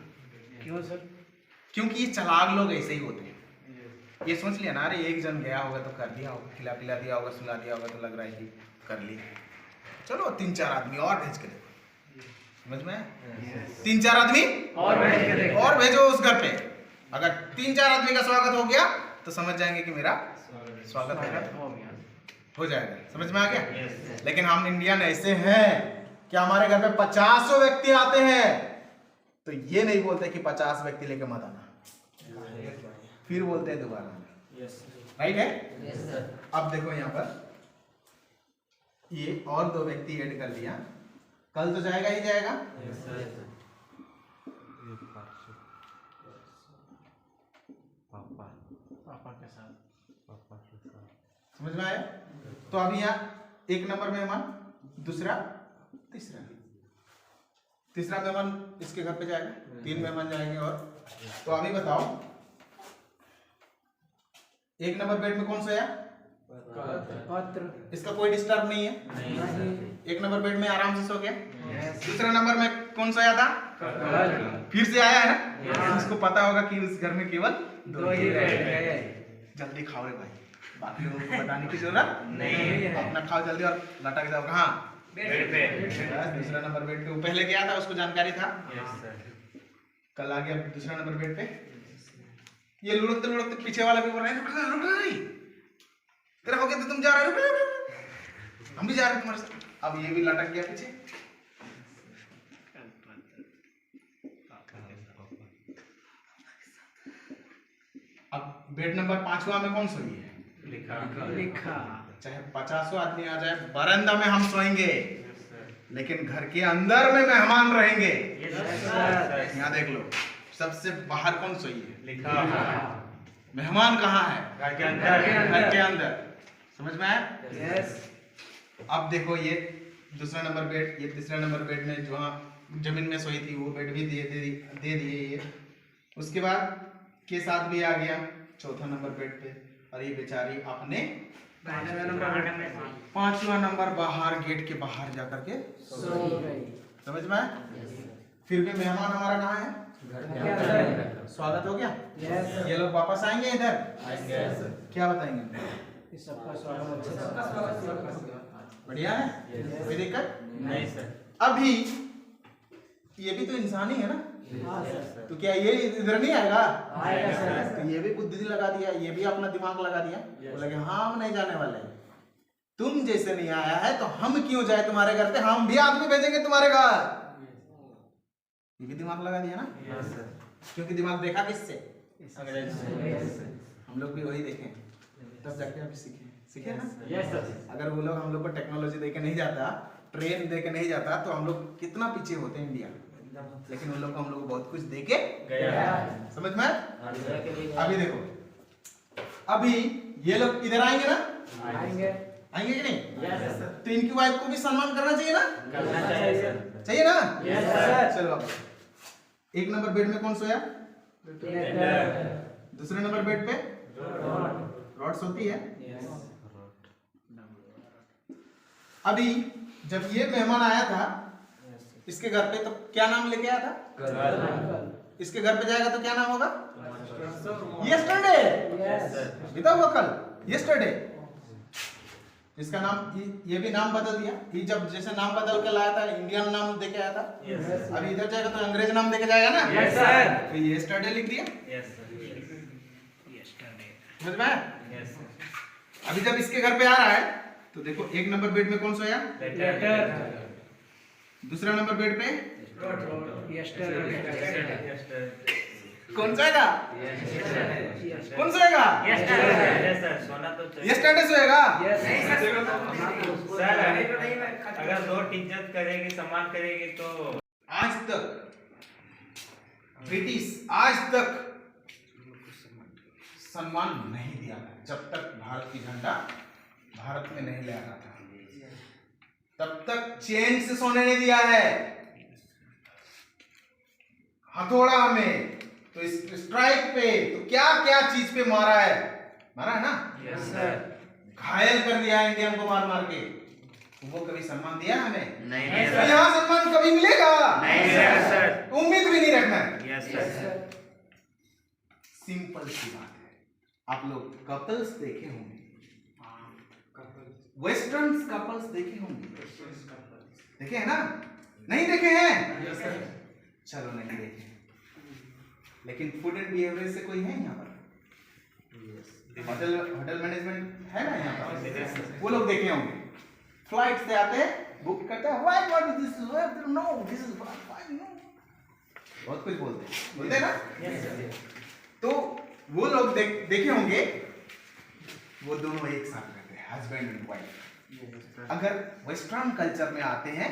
क्यों सर? क्योंकि ये चालाक लोग ऐसे ही होते हैं। ये सोच लिया ना, अरे एक जन गया होगा तो कर दिया होगा, खिला पिला दिया होगा, सुला दिया होगा, तो लग रहा है कि कर लिया, चलो 3-4 आदमी और भेज के देखो। समझ में? 3-4 आदमी और भेजो उस घर पे। अगर 3-4 आदमी का स्वागत हो गया तो समझ जाएंगे कि मेरा स्वागत है हो गया हो जाएगा, समझ में आ गया। लेकिन हम इंडियन ऐसे हैं कि हमारे घर पे 50 व्यक्ति आते हैं तो ये नहीं बोलते कि 50 व्यक्ति लेके मत आना, फिर बोलते हैं दोबारा आना। राइट है। अब देखो यहाँ पर ये और 2 व्यक्ति ऐड कर दिया, कल तो जाएगा ही जाएगा। ये परसों पापा पापा के साथ पापा के साथ। समझ में आया। तो अभी यहाँ 1 नंबर मेहमान, दूसरा, तीसरा, तीसरा मेहमान इसके घर पे जाएगा, 3 मेहमान जाएंगे। और तो अभी बताओ 1 नंबर बेड में कौन सोया? पत्र इसका कोई डिस्टर्ब नहीं है। 1 नंबर बेड में आराम से सो गया। दूसरा नंबर में कौन सोया था? फिर से आया है ना। उसको पता होगा कि उस घर में केवल 2 ही रह गए। जल्दी खाओ रे भाई, बाकी लोगों को बताने की जरूरत नहीं है। अपना खाओ जल्दी और लटक जाओ कहाँ? बेड पे। दूसरा नंबर बेड पे वो पहले गया था, उसको जानकारी था। कल आ गया दूसरा नंबर बेड पे। ये लुढ़कते लुढ़कते पीछे वाला भी बोल रहा है रुक जा, तेरा हो गया तो तुम जा रहे हो, हम भी जा रहे हैं तुम्हारे साथ। अब ये भी लटक गया पीछे। अब बेड नंबर 5वां में कौन सोई है? लिखा चाहे 50 आदमी आ जाए, बरामदा में हम सोएंगे, लेकिन घर के अंदर में मेहमान रहेंगे। यहाँ देख लो, सबसे बाहर कौन सोई है? मेहमान कहाँ है? घर के अंदर। समझ में आया? अब देखो ये दूसरा नंबर बेड, ये तीसरा नंबर बेड में जो जमीन में सोई थी वो बेड भी दे दिए ये। उसके बाद के साथ भी आ गया 4था नंबर बेड पे, और ये बेचारी अपने 5वां नंबर बाहर गेट के बाहर जाकर के सो गई। समझ में आया? फिर भी मेहमान हमारा कहाँ है? स्वागत हो गया। ये लोग वापस आएंगे इधर, क्या बताएंगे? सबका स्वागत अच्छे से। बढ़िया है, कोई दिक्कत नहीं सर। अभी ये भी तो इंसान ही है ना, तो क्या ये इधर नहीं आएगा? आएगा सर। तो ये भी बुद्धि लगा दिया, ये भी अपना दिमाग लगा दिया, बोला कि हाँ हम नहीं जाने वाले, तुम जैसे नहीं आया है तो हम क्यों जाए तुम्हारे घर पे, हम भी आदमी भेजेंगे तुम्हारे घर। ये भी दिमाग लगा दिया ना, क्योंकि दिमाग देखा किससे? हम लोग भी वही देखें, तब जाके अभी सीखे ना। अगर वो लोग हम लोग को टेक्नोलॉजी देके नहीं जाता, ट्रेन देके नहीं जाता, तो हम लोग कितना पीछे होते इंडिया। लेकिन उन लोग को हम लोग बहुत कुछ देके गया। समझ में? अभी देखो, अभी ये लोग इधर आएंगे ना, आएंगे आएंगे कि नहीं? तो इनकी वाइफ को भी सम्मान करना चाहिए ना, चाहिए ना। चलो अब 1 नंबर बेड में कौन सोया? दूसरे नंबर बेड पे रॉड सोती है। अभी जब ये मेहमान आया था इसके घर पे, तो क्या नाम लेके आया था? इसके घर पे जाएगा तो क्या नाम होगा? यस्टरडे। बीता हुआ कल, यस्टरडे। इसका नाम ये भी नाम बदल दिया। ये जब जैसे नाम बदल के लाया था, इंडियन नाम देके आया था, अभी इधर जाएगा तो अंग्रेज नाम देके जाएगा ना। तो यस्टरडे लिख दिया। समझ में आया? अभी जब इसके घर पे आ रहा है तो देखो 1 नंबर बेड में कौन सोया? दूसरा नंबर बेड पे कौन सोएगा? कौन सोएगा? यस्टरडे सोएगा। सर अगर 2 इज्जत करेगी, सम्मान करेगी तो आज तक ब्रिटिश आज तक सम्मान नहीं दिया जब तक भारत की झंडा भारत में नहीं ले आता था, तब तक चैन से सोने नहीं दिया है। हथौड़ा हमें तो स्ट्राइक पे तो क्या क्या चीज पे मारा है ना। घायल कर दिया इंडियन को मार मार के। वो कभी सम्मान दिया हमें? नहीं। तो यहाँ सम्मान कभी मिलेगा? नहीं सर। उम्मीद भी नहीं रखना है। सिंपल सी बात है। आप लोग कपल्स देखे होंगे, वेस्टर्न कपल्स देखे होंगे, देखे हैं ना? नहीं देखे हैं? चलो नहीं देखे, लेकिन फूड एंड बिहेवियर से कोई है यहाँ पर? होटल मैनेजमेंट है ना यहाँ पर, वो लोग देखे होंगे। फ्लाइट से आते हैं, बुक करते हैं, why what is this, no this is why no, बहुत कुछ बोलते हैं ना। तो वो लोग देखे होंगे, वो दोनों एक साथ रहते हैं, हस्बैंड एंड वाइफ। अगर वेस्टर्न कल्चर में आते हैं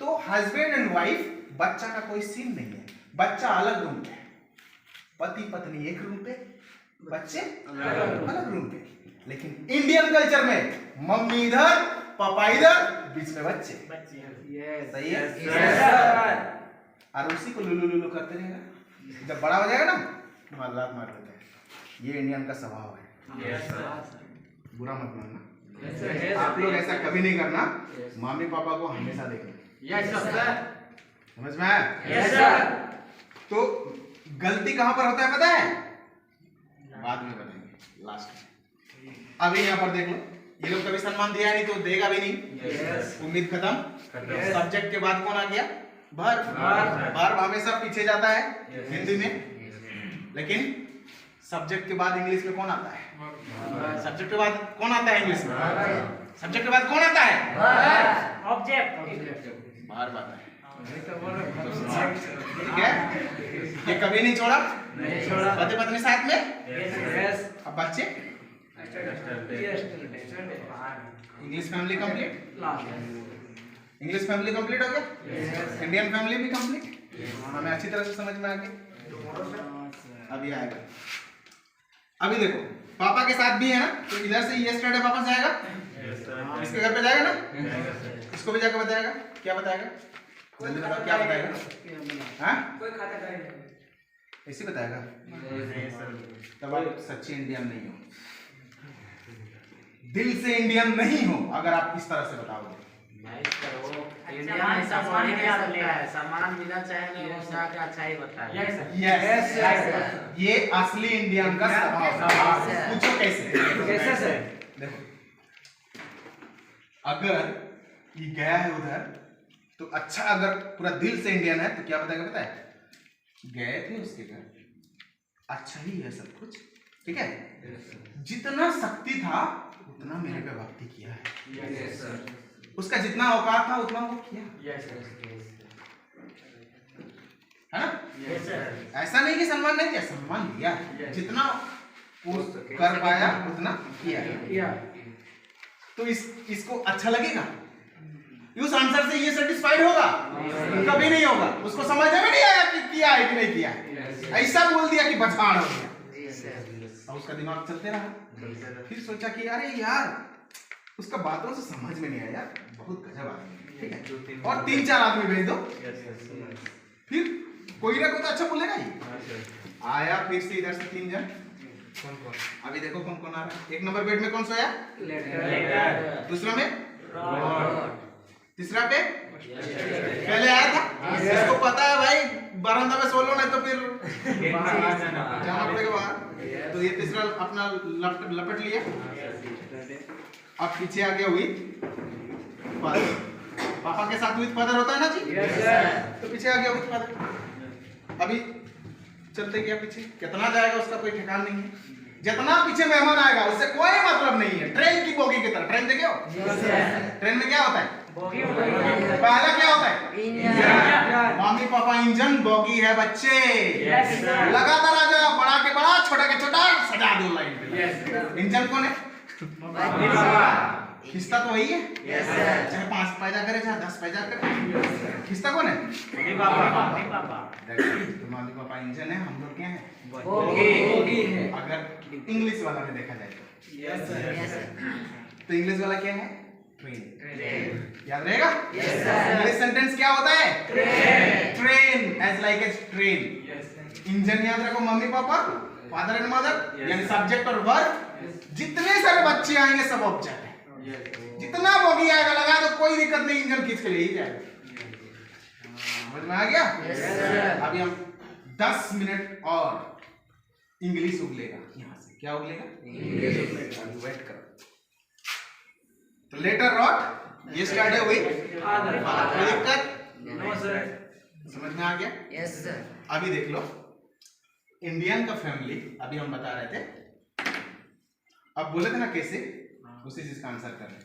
तो हस्बैंड एंड वाइफ, बच्चा का कोई सीन नहीं है, बच्चा अलग रूम पे, पति पत्नी एक रूम पे, बच्चे अलग रूम पे। लेकिन इंडियन कल्चर में मम्मी इधर, पापा इधर, बीच में बच्चे। सही है। और उसी को लुलु लुलु करते रहेगा, जब बड़ा हो जाएगा ना तो हालात मार देते हैं। ये इंडियन का स्वभाव है, बुरा मत मानना। आप लोग ऐसा कभी नहीं करना, मम्मी पापा को हमेशा देखना। समझ में आया? तो गलती कहां पर होता है पता है? बाद में बताएंगे, लास्ट में। अभी यहाँ पर देख लो, ये लोग कभी सम्मान दिया नहीं तो देगा भी नहीं। उम्मीद खत्म। सब्जेक्ट के बाद कौन आ गया? वर्ब। वर्ब हमेशा पीछे जाता है हिंदी में, लेकिन सब्जेक्ट के बाद इंग्लिश में कौन आता है? सब्जेक्ट के बाद कौन आता है इंग्लिश में? सब्जेक्ट के बाद कौन आता है? ऑब्जेक्ट। वर्ब आता है। ठीक है, ये कभी नहीं छोड़ा, पति पत्नी साथ में। अब बच्चे, English family complete, English family complete हो गया, इंडियन फैमिली भी कंप्लीट। हमें अच्छी तरह से समझ में आ गया। अभी आएगा, अभी देखो पापा के साथ भी है ना, तो इधर से यस्टरडे वापस जाएगा, इसके घर पे जाएगा ना, इसको भी जाकर बताएगा। क्या बताएगा? जल्दी बताओ, क्या बताएगा? हाँ, कोई खाता नहीं, ऐसे बताएगा। तब आप सच्चे इंडियन नहीं हो, दिल से इंडियन नहीं हो अगर आप इस तरह से बताओगे। इंडिया में सामान नहीं आ सकता है, सामान मिला चाहे नहीं, वो साथ अच्छा ही बताए। यस, ये असली इंडियन का स्वभाव है। पूछो कैसे से? देखो, अगर ये गया है उधर तो अच्छा, अगर पूरा दिल से इंडियन है तो क्या बताएगा पता है? गए थे उसके घर, अच्छा ही है सब कुछ, ठीक है, जितना शक्ति था उतना मेरे पे भक्ति किया है, उसका जितना औकात था उतना वो किया, है ना? ऐसा नहीं कि सम्मान नहीं दिया, सम्मान दिया, जितना वो कर पाया उतना किया। तो इसको अच्छा लगेगा? उस आंसर से ये सेटिस्फाइड होगा? कभी नहीं होगा। उसको समझ में नहीं आया कि किया है कि नहीं किया है, ऐसा बोल दिया कि बछाड़ हो गया, और उसका दिमाग चलते रहा। फिर सोचा कि अरे यार, उसका बातों से समझ में नहीं आया, बहुत गजब आदमी, ठीक है, और 3-4 आदमी भेज दो, फिर कोई ना कोई तो अच्छा बोलेगा ही। आया फिर से इधर से 3 जन, अभी देखो कौन कौन आ रहा है। 1 नंबर बेड में कौन सोया? दूसरा में, तीसरा पे पहले आया था, इसको पता है भाई बरामदा में सो लो, नहीं तो फिर जाना पड़ेगा बाहर। तो ये तीसरा अपना लपट लिया। अब पीछे आ गया विद फादर, पापा के साथ विद फादर होता है ना जी, तो पीछे आ गया विद फादर। अभी चलते गया पीछे, कितना जाएगा उसका कोई ठिकाना नहीं है, जितना पीछे मेहमान आएगा उससे कोई मतलब नहीं है। ट्रेन की बोगी की तरह, ट्रेन देखे हो? ट्रेन में क्या होता है? पहला क्या होता है? Engine. Mummy papa engine, bogie है बच्चे। लगातार आ जाओ, बड़ा के बड़ा, छोटा के छोटा, सजा दो लाइन पे। इंजन कौन है? खिस्ता तो वही है, चाहे 5 पैदा करे चाहे 10 पैदा करे, खिस्ता कौन है? मम्मी पापा इंजन है, हम लोग क्या है? बोगी है। अगर इंग्लिश वाला में देखा जाए तो इंग्लिश वाला क्या है? ट्रेन। याद रहेगा? इंग्लिश सेंटेंस क्या होता है? Train, as like a train. Engine याद रखो, mummy papa, father and mother, यानी सब्जेक्ट और वर्ब। जितने सारे बच्चे आएंगे सब ऑब्जेक्ट है, जितना बोगी आएगा लगा तो कोई दिक्कत नहीं, इंजन खींच के ले ही जाएगा। समझ में आ गया? अभी हम 10 मिनट और इंग्लिश उगलेगा यहाँ से। क्या उगलेगा? इंग्लिश उगलेगा। अभी वेट करो। तो letter wrote yesterday with father, कोई दिक्कत? No sir. समझ में आ गया? Yes sir. अभी देख लो, इंडियन का फैमिली, अभी हम बता रहे थे अब बोले थे ना कैसे, उसी चीज का आंसर कर रहे हैं।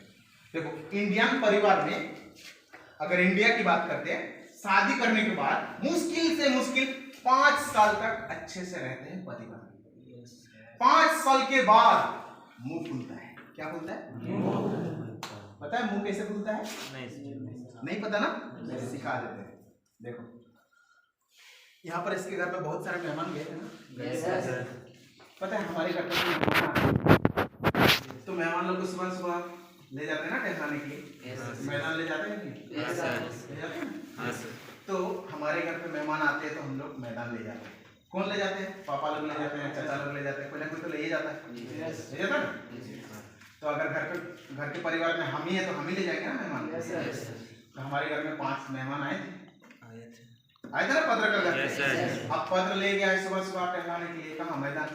देखो इंडियन परिवार में अगर इंडिया की बात करते हैं, शादी करने के बाद मुश्किल से मुश्किल 5 साल तक अच्छे से रहते हैं पति पत्नी। 5 साल के बाद मुंह खुलता है। क्या खुलता है? पता है मुंह कैसे खुलता है? नहीं पता ना? सिखा देते हैं। देखो यहाँ पर इसके घर पे बहुत सारे मेहमान गए थे ना। पता है हमारे घर पे तो मेहमान लोग को सुबह सुबह ले जाते हैं ना टहलाने के लिए, मैदान ले जाते हैं कि ले जाते हैं। तो हमारे घर पे मेहमान आते हैं तो हम लोग मैदान ले जाते हैं। कौन ले जाते हैं? पापा लोग ले जाते हैं, चाचा लोग ले जाते हैं, कोई ना कोई तो ले ही जाता है, ले जाता है ना। तो अगर घर के परिवार में हम ही है तो हम ही ले जाएंगे ना मेहमान। तो हमारे घर में 5 मेहमान आए थे ना पत्र का घर। अब पत्र ले गया है सुबह सुबह टहलाने के लिए, कहाँ मैदान।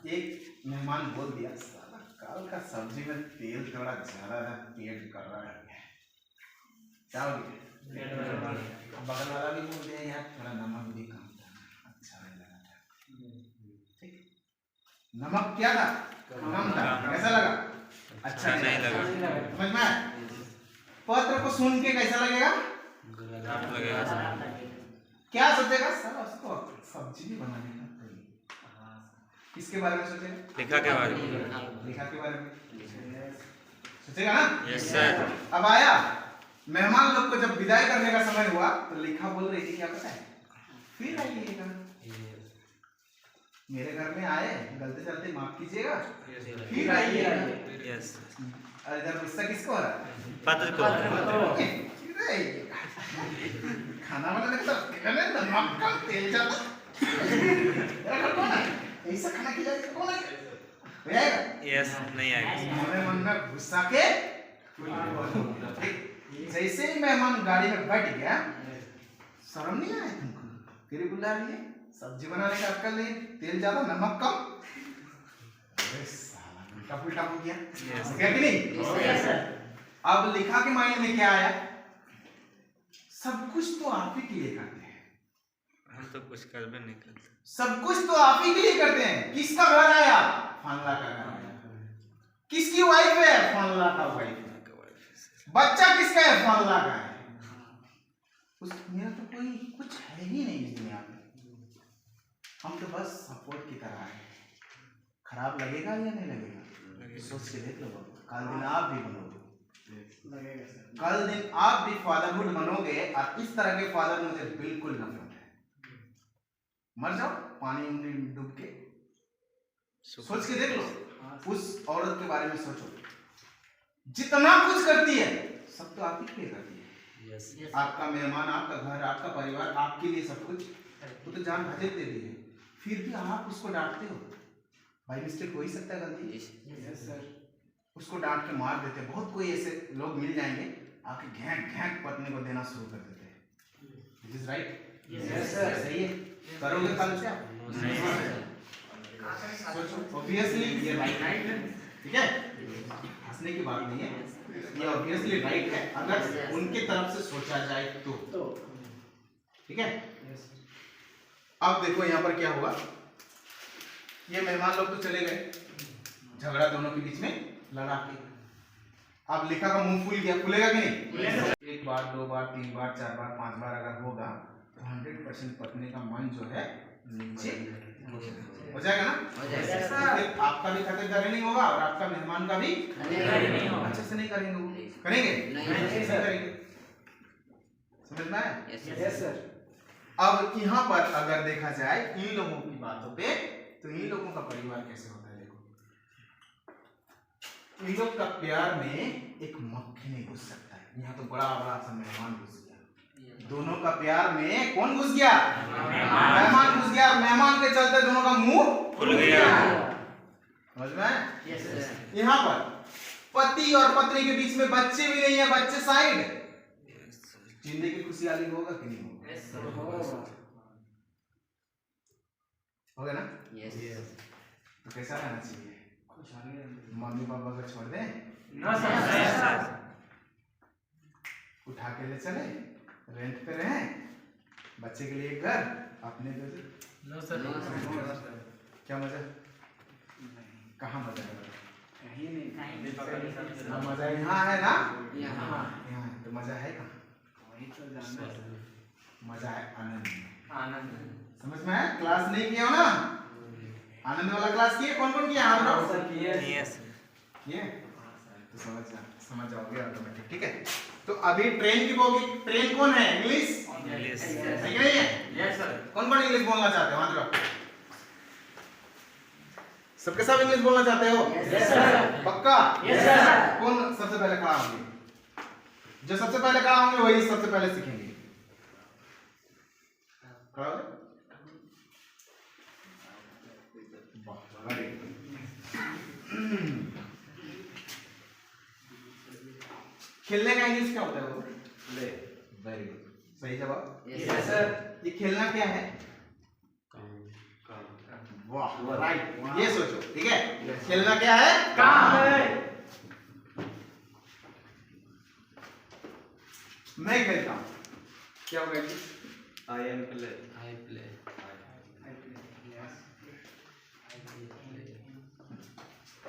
एक मेहमान बोल दिया, साला कल का सब्जी में तेल थोड़ा ज्यादा था, पेट कर रहा है। क्या हो गया? बगल वाला भी बोल दिया यार थोड़ा नमक भी कम था, अच्छा नहीं लगा था। ठीक, नमक क्या था? कम था। कैसा लगा? अच्छा नहीं लगा। समझ में आया? पत्र को सुन के कैसा लगेगा? क्या सोचेगा? साला उसको सब्जी भी बनाने का किसके बारे में सोचेगा? लिखा के बारे में। लिखा के बारे में सोचेगा ना? Yes sir. अब आया मेहमान लोग को जब विदाई करने का समय हुआ तो लिखा बोल रही थी क्या पता है? फिर आइएगा, मेरे घर में आए, गलती चलती माफ कीजिएगा, फिर आइएगा। अरे इधर गुस्सा किसको हो रहा है? पत्र को। खाना बनाने का नमक का तेल ज्यादा, ऐसा खाना खिलाएगा कौन आएगा? यस नहीं आएगा। मन में गुस्सा के जैसे ही मेहमान गाड़ी में बैठ गया, शर्म नहीं आया तुमको? फिर बुला लिए, सब्जी बनाने का अक्कल नहीं, तेल ज्यादा नमक कम। अरे साला उल्टा पुल्टा हो गया। क्या कि नहीं? अब लिखा के माइंड में क्या आया? सब कुछ तो आप ही के लिए करते हैं, हम तो कुछ कर भी नहीं करते। सब कुछ तो आप ही के लिए करते हैं। किसका घर आया? फलाना का घर आया। किसकी वाइफ है? फलाना का वाइफ। बच्चा किसका है? फलाना का है। उस मेरा तो कोई कुछ है ही नहीं इस दुनिया में, हम तो बस सपोर्ट की तरह है। खराब लगेगा या नहीं लगेगा? सोच के देख लो, कल दिन आप भी बनोगे, कल दिन आप भी फादरहुड बनोगे। और इस तरह के फादर मुझे बिल्कुल नफरत है। मर जाओ पानी में डूब के। सोच के देख लो, उस औरत के बारे में सोचो, जितना कुछ करती है सब तो आप ही के लिए करती है। आपका मेहमान, आपका घर, आपका परिवार, आपके लिए सब कुछ, वो तो जान भजे दे दी है, फिर भी आप उसको डांटते हो। भाई मिस्टेक हो ही सकता है, गलती, उसको डांट के मार देते हैं। बहुत कोई ऐसे लोग मिल जाएंगे आके घेंट घेंट पत्नी को देना शुरू कर देते हैं। Is right? सही है? करोगे कल से आप? सोचो, ऑब्वियसली ये राइट है। ठीक है, हंसने की बात नहीं है, ये ऑब्वियसली राइट है अगर उनके तरफ से सोचा जाए तो। ठीक है, अब देखो यहाँ पर क्या हुआ। ये मेहमान लोग तो चले गए, झगड़ा दोनों के बीच में लड़ा के। अब लिखा का मुंह फूल गया, खुलेगा कि नहीं? 1 बार 2 बार 3 बार 4 बार 5 बार अगर होगा तो 100% पत्नी का मन जो है नीचे हो जाएगा ना? फिर आपका भी खातिरदारी नहीं होगा और आपका मेहमान का भी नहीं होगा। अच्छे से नहीं करेंगे, वो करेंगे नहीं करेंगे। समझ में आया? Yes sir. अब यहाँ पर अगर देखा जाए इन लोगों की बातों पे, तो इन लोगों का परिवार कैसे होता है? देखो, इन लोग का प्यार में एक मक्खी नहीं घुस सकता है। यहाँ तो बड़ा बड़ा सा मेहमान घुस गया। दोनों का प्यार में कौन घुस गया? मेहमान घुस गया। मेहमान के चलते दोनों का मुंह खुल गया। समझ में? यहाँ पर पति और पत्नी के बीच में बच्चे भी नहीं है, बच्चे साइड। जिंदगी खुशहाली होगा कि नहीं होगा? होगा ना? तो कैसा रहना चाहिए? मम्मी पापा को छोड़ दें? उठा के ले चले, रेंट पे रहें, बच्चे के लिए एक घर, अपने लिए क्या मजा? कहाँ मजा है? कहीं नहीं हाँ, मजा यहाँ है ना? यहाँ यहाँ है। तो मजा है कहाँ? वही तो जानना है। मजा है आनंद में। आनंद समझ में है? क्लास नहीं किया हो ना? आनंद वाला क्लास किए? कौन कौन किया आप लोग? किए? तो समझ जाओगे ऑटोमेटिक, ठीक है? तो अभी ट्रेन की बोगी, ट्रेन कौन है? इंग्लिश? सही नहीं है? Yes sir. कौन कौन इंग्लिश बोलना चाहते हो? हाथ उठाओ। सबके सब इंग्लिश बोलना चाहते हो? Yes sir. पक्का? Yes sir. कौन सबसे पहले खड़ा होंगे? जो सबसे पहले खड़ा होंगे वही सबसे पहले सीखेंगे। खड़ा हो जाओ। वाह, very good. खेलने का इंग्लिश क्या होता है वो? प्ले। वेरी गुड, सही जवाब। Yes sir. ये खेलना क्या है? वाह, राइट। ये सोचो, ठीक है? खेलना क्या है? काम है। मैं खेलता हूँ, क्या होगा? I am play. I play.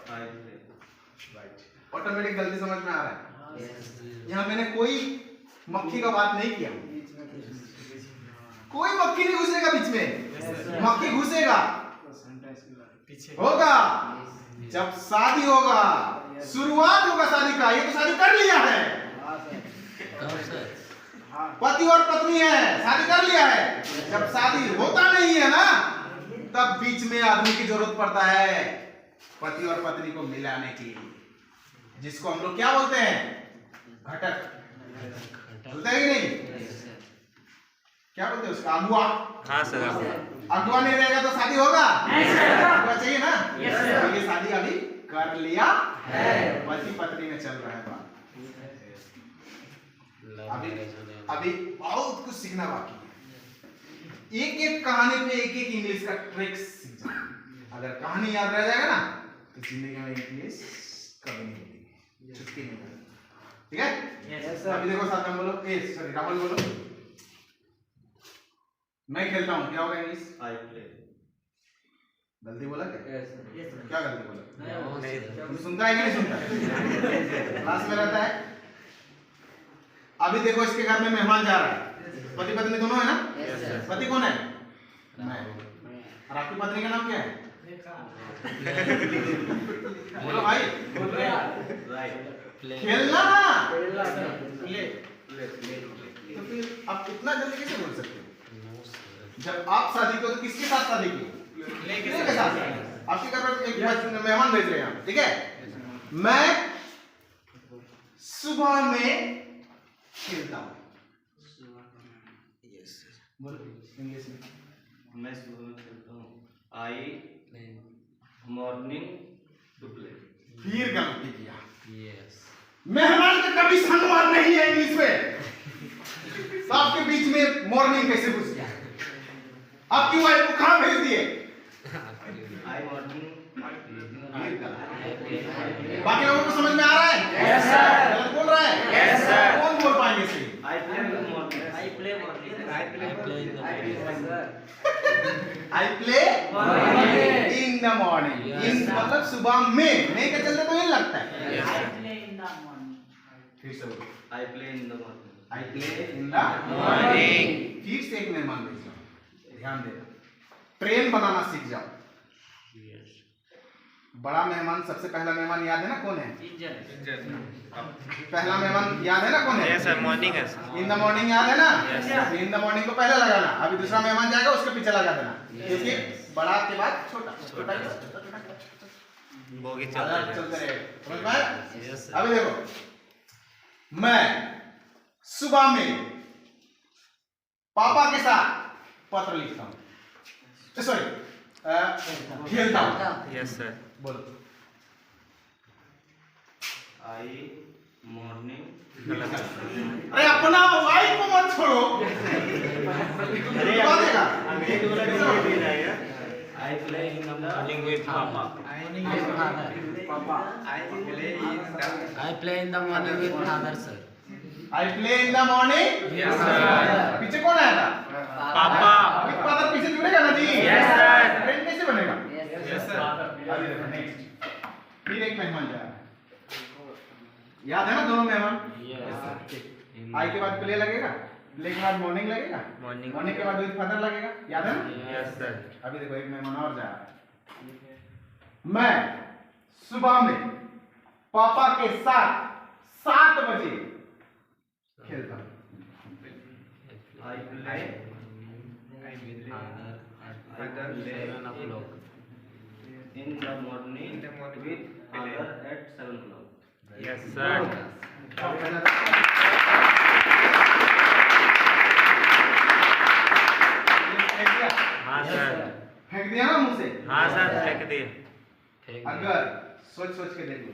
I play. Right. Automatic गलती समझ में आ रहा है? Yes. यहाँ मैंने कोई मक्खी का बात नहीं किया। बीच में कुछ कोई मक्खी नहीं घुसेगा बीच में। मक्खी घुसेगा सेंटेंस की बात पीछे होगा जब शादी होगा, शुरुआत होगा शादी का। ये तो शादी कर लिया है, हाँ सर कब सर? हाँ पति और पत्नी है, शादी कर लिया है। जब शादी होता नहीं है ना, तब बीच में आदमी की जरूरत पड़ता है पति और पत्नी को मिलाने की, जिसको हम लोग क्या बोलते हैं? घटक बोलते हैं कि नहीं? क्या बोलते हैं उसका? अगुआ। हाँ सर। अगुआ नहीं रहेगा तो शादी होगा? अगुआ चाहिए ना? तो ये शादी अभी कर लिया है, पति पत्नी में चल रहा है बात। अभी अभी बहुत कुछ सीखना बाकी है। एक एक कहानी पे एक एक इंग्लिश का ट्रिक्स सीख जाओ। अगर कहानी याद रह जाएगा ना, तो जिंदगी में इंग्लिश कभी नहीं होगी, छुट्टी नहीं होगी, ठीक है? यस अभी देखो साथ में बोलो, सॉरी राहुल बोलो। मैं खेलता हूँ, क्या होगा इंग्लिश? I play. गलती बोला क्या? क्या गलती बोला? नहीं। तुम सुनता है कि नहीं सुनता? क्लास में रहता है। अभी देखो इसके घर में मेहमान जा रहा है, पति पत्नी दोनों है ना? पति कौन है? मैं। और आपकी पत्नी का नाम क्या है? बोलो भाई। Right. खेलना ना। खेलना सर। प्ले। तो फिर आप इतना जल्दी कैसे बोल सकते हो? जब आप शादी को, तो किसके साथ शादी की? प्ले के साथ। आपके घर पर एक मेहमान भेज रहे हैं, ठीक है? मैं सुबह में खेलता हूँ। यस, बोलो इंग्लिश में। मैं सुबह में खेलता हूँ। I morning to play. फिर गलती किया। Yes. मेहमान का कभी संवाद नहीं है इंग्लिश में। तो आपके बीच में मॉर्निंग कैसे घुस गया? आपकी वाइफ को कहाँ भेज दिए? I morning. बाकी लोगों को समझ में आ रहा है? Yes sir. गलत बोल रहा है? Yes sir. कौन बोल पाएंगे सही? I play in the morning. I play in the morning. I play in the morning. In मतलब सुबह में के चलते तो इन लगता है। फिर से बोलो। I play in the morning. I play in the morning. फिर से एक मेहमान भेज जाओ, ध्यान देना। ट्रेन बनाना सीख जाओ। Yes. बड़ा मेहमान, सबसे पहला मेहमान याद है ना कौन है? Engine. पहला मेहमान याद है ना कौन है? Yes sir, morning है। इन द मॉर्निंग याद है ना? Yes, इन द मॉर्निंग को पहले लगाना, अभी दूसरा मेहमान जाएगा उसके पीछे लगा देना, क्योंकि बड़ा के बाद छोटा, छोटा ही छोटा बोगी चलते रहे। समझ में आया? Yes sir. अभी देखो, मैं सुबह में पापा के साथ पत्र लिखता हूँ, सॉरी खेलता हूँ। Yes sir. बोलो। I morning. अरे अपना वाइफ को मत छोड़ो। बता देगा। I play in the morning with Papa. I play in the morning with father sir. I play in the morning. Yes sir. पीछे कौन आया था? पापा. विद फादर पीछे जुड़ेगा ना जी? Yes, sir. फ्रेंड कैसे बनेगा? Yes sir. अभी देखो नेक्स्ट। फिर एक मेहमान जा रहा है, याद है ना दोनों मेहमान? आई के बाद प्ले लगेगा, प्ले के बाद मॉर्निंग लगेगा, मॉर्निंग मॉर्निंग के बाद विद फादर लगेगा, याद है ना? Yes sir. अभी देखो एक मेहमान और जा रहा है। मैं सुबह में पापा के साथ 7 बजे खेलता हूँ। I play in the morning with father at 7 o'clock. Yes sir. फेंक दिया? हाँ सर। फेंक दिया ना मुंह से? हाँ सर फेंक दिए। अगर सोच सोच के देख लो,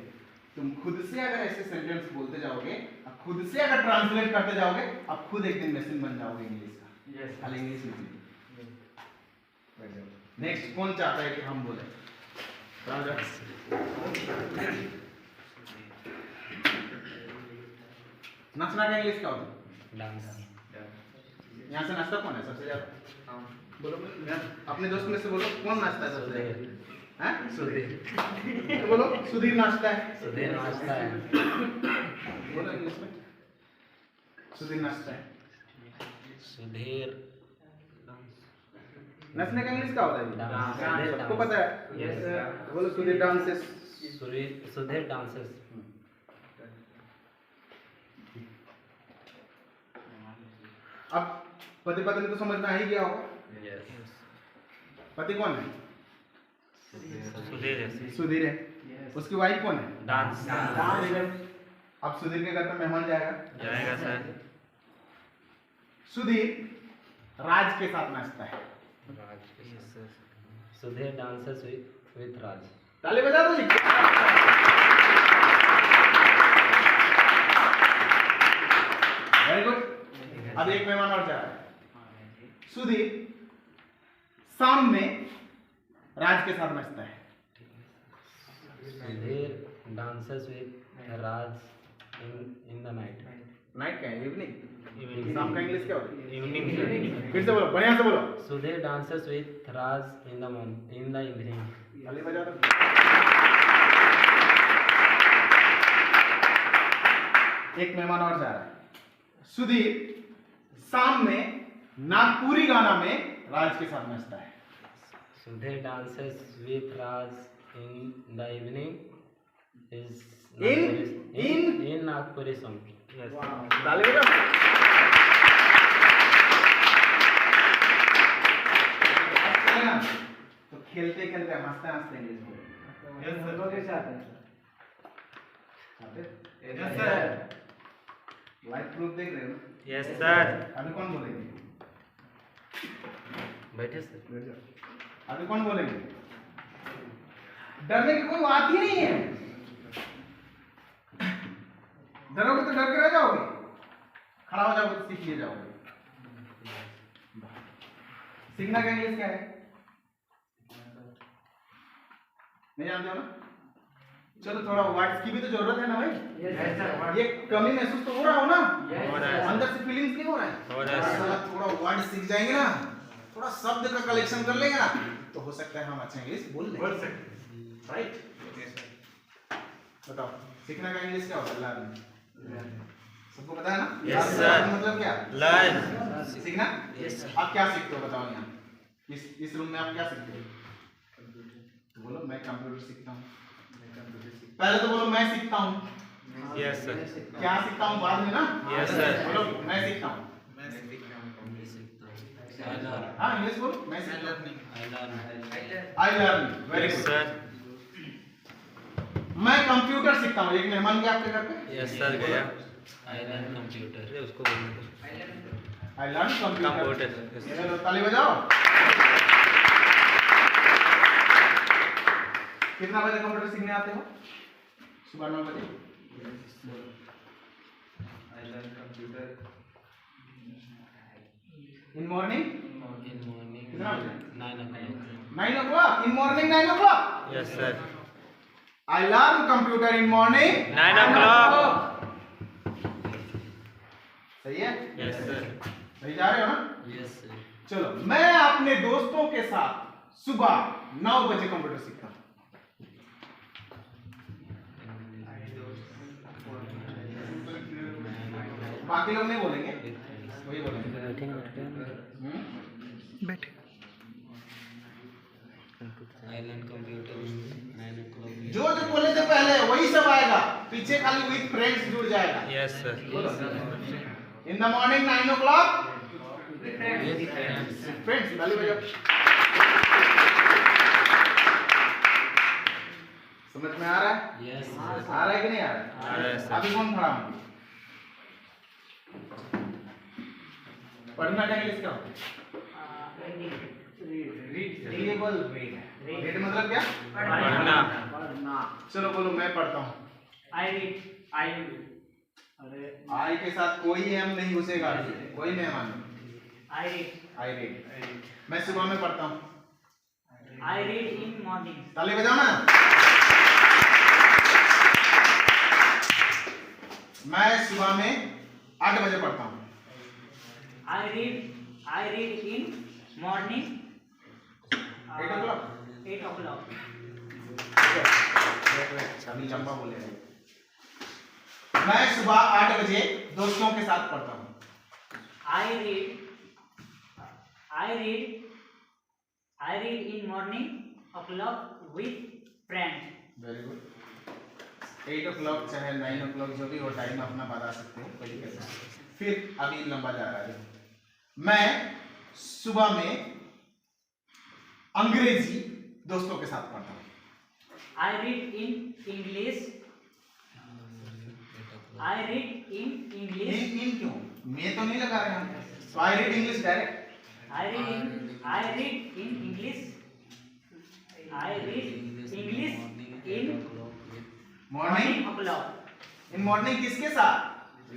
तुम खुद से अगर ऐसे सेंटेंस बोलते जाओगे, अब खुद से अगर ट्रांसलेट करते जाओगे, अब खुद एक दिन मशीन बन जाओगे इंग्लिश का। खाली इंग्लिश में। नेक्स्ट कौन चाहता है कि हम बोले? नाचना का इंग्लिश क्या होता है? डांस। यहाँ से नाचता कौन है सबसे ज्यादा? बोलो अपने दोस्त में से बोलो, कौन नाचता है सबसे ज्यादा? हैं? सुधीर। तो बोलो सुधीर नाचता है। सुधीर नाचता है। बोलो इंग्लिश में। सुधीर नाचता है। सुधीर नाचने का इंग्लिश क्या होता है? डांस। सबको पता है? यस। बोलो सुधीर डांसेस। सुधीर डांसेस। अब पति पत्नी तो समझ में आ ही गया होगा। यस। पति कौन है? सुधीर सुधीर है। उसकी वाइफ कौन है? डांस अब सुधीर के घर पे मेहमान जाएगा। जाएगा सर। सुधीर राज के साथ नाचता है। सुधीर डांसेस विथ राज। ताली बजा दो जी। Very good. अब एक मेहमान और जा रहा है। सुधीर शाम में राज के साथ नाचता है। Sudhir dances with Raj in the night. Night का है, इवनिंग। शाम का इंग्लिश क्या होता है? इवनिंग। फिर से बोलो, बढ़िया से बोलो। Sudhir dances with Raj in the evening. ताली बजा दो। एक मेहमान और जा रहा है। सुधीर शाम में नागपुरी गाना में राज के साथ नाचता है। Sudhir dances with Raj in the evening is in Nagpuri song. ताली बजाओ। तो खेलते खेलते हंसते हंसते इंग्लिश बोलो। के साथ है। Yes sir. लाइव प्रूफ देख रहे हो? Yes sir. अभी कौन बोलेंगे? बैठे सर। अभी कौन बोलेंगे? डरने की कोई बात ही नहीं है। डरोगे तो डर के रह जाओगे, खड़ा हो जाओगे तो सीख लिए जाओगे। सीखना का इंग्लिश क्या है? नहीं जानते हो ना? चलो थोड़ा वर्ड्स की भी तो जरूरत है ना भाई। ये कमी महसूस तो हो रहा हो ना? हो रहा है। अंदर से फीलिंग्स नहीं हो रहा है? हो रहा है। साला थोड़ा वर्ड सीख जाएंगे ना, थोड़ा शब्द का कलेक्शन कर लेंगे ना, तो हो सकता है हम अच्छा इंग्लिश बोल लें। राइट? बताओ सीखने का इंग्लिश क्या होता है? लर्न। सबको पता है ना? Yes, Learn sir. का मतलब क्या? लर्न। सीखना? Yes, sir. आप क्या सीखते हो बताओ यहाँ? इस रूम में आप क्या सीखते हो? तो बोलो मैं कंप्यूटर सीखता हूँ। पहले तो बोलो मैं सीखता हूँ। Yes sir. क्या सीखता हूँ बाद में ना? Yes, sir. बोलो मैं सीखता हूँ। हाँ इंग्लिश बोलो। मैं सीखता हूँ। I learn. Very yes good. Sir. मैं कंप्यूटर सीखता हूँ। एक मेहमान गया आपके घर पे? यस सर गया। I learn computer. उसको बोलने आई लर्न कंप्यूटर। कंप्यूटर। चलो ताली बजाओ। कितना बजे कंप्यूटर सीखने आते हो? सुबह 9 बजे। I learn computer in morning. In morning कितना बजे? 9 o'clock। 9 o'clock। In morning 9 o'clock। Yes sir. I learn computer in morning 9 o'clock। सही है? Yes sir. सही जा रहे हो ना? Yes sir. चलो मैं अपने दोस्तों के साथ सुबह 9 बजे कंप्यूटर सीखता हूँ। बाकी लोग नहीं बोलेंगे, वही बोलेंगे। बैठे जो जो बोले थे पहले वही सब आएगा, पीछे खाली विद फ्रेंड्स जुड़ जाएगा। Yes sir. In the morning 9 o'clock friends ताली बजाओ। समझ में आ रहा है? यस आ रहा है कि नहीं आ रहा है? आ रहा है सर। अभी कौन खड़ा हूँ? पढ़ना का इंग्लिश क्या होता है? रीडेबल रीड मतलब क्या? पढ़ना। पढ़ना। चलो बोलो, मैं पढ़ता हूँ। अरे आई के साथ कोई एम नहीं घुसेगा, कोई मेहमान। I read. I read. मैं सुबह में पढ़ता हूँ। I read in morning. ताली बजाओ ना। मैं सुबह में 8 बजे पढ़ता हूँ। I read in morning. 8 o'clock? 8 o'clock. अभी लंबा बोलेगा। मैं सुबह 8 बजे दोस्तों के साथ पढ़ता हूँ। I read in morning o'clock with friends. Very good. 8 o'clock चाहे 9 o'clock जो भी हो टाइम अपना बता सकते हो, कोई दिक्कत नहीं। फिर अभी लंबा जा रहा है। मैं सुबह में अंग्रेजी दोस्तों के साथ पढ़ता हूँ। I read in English. इन क्यों? मैं तो नहीं लगा रहे हम। तो I read English direct. I read in English. I read English in morning o'clock in morning किसके साथ?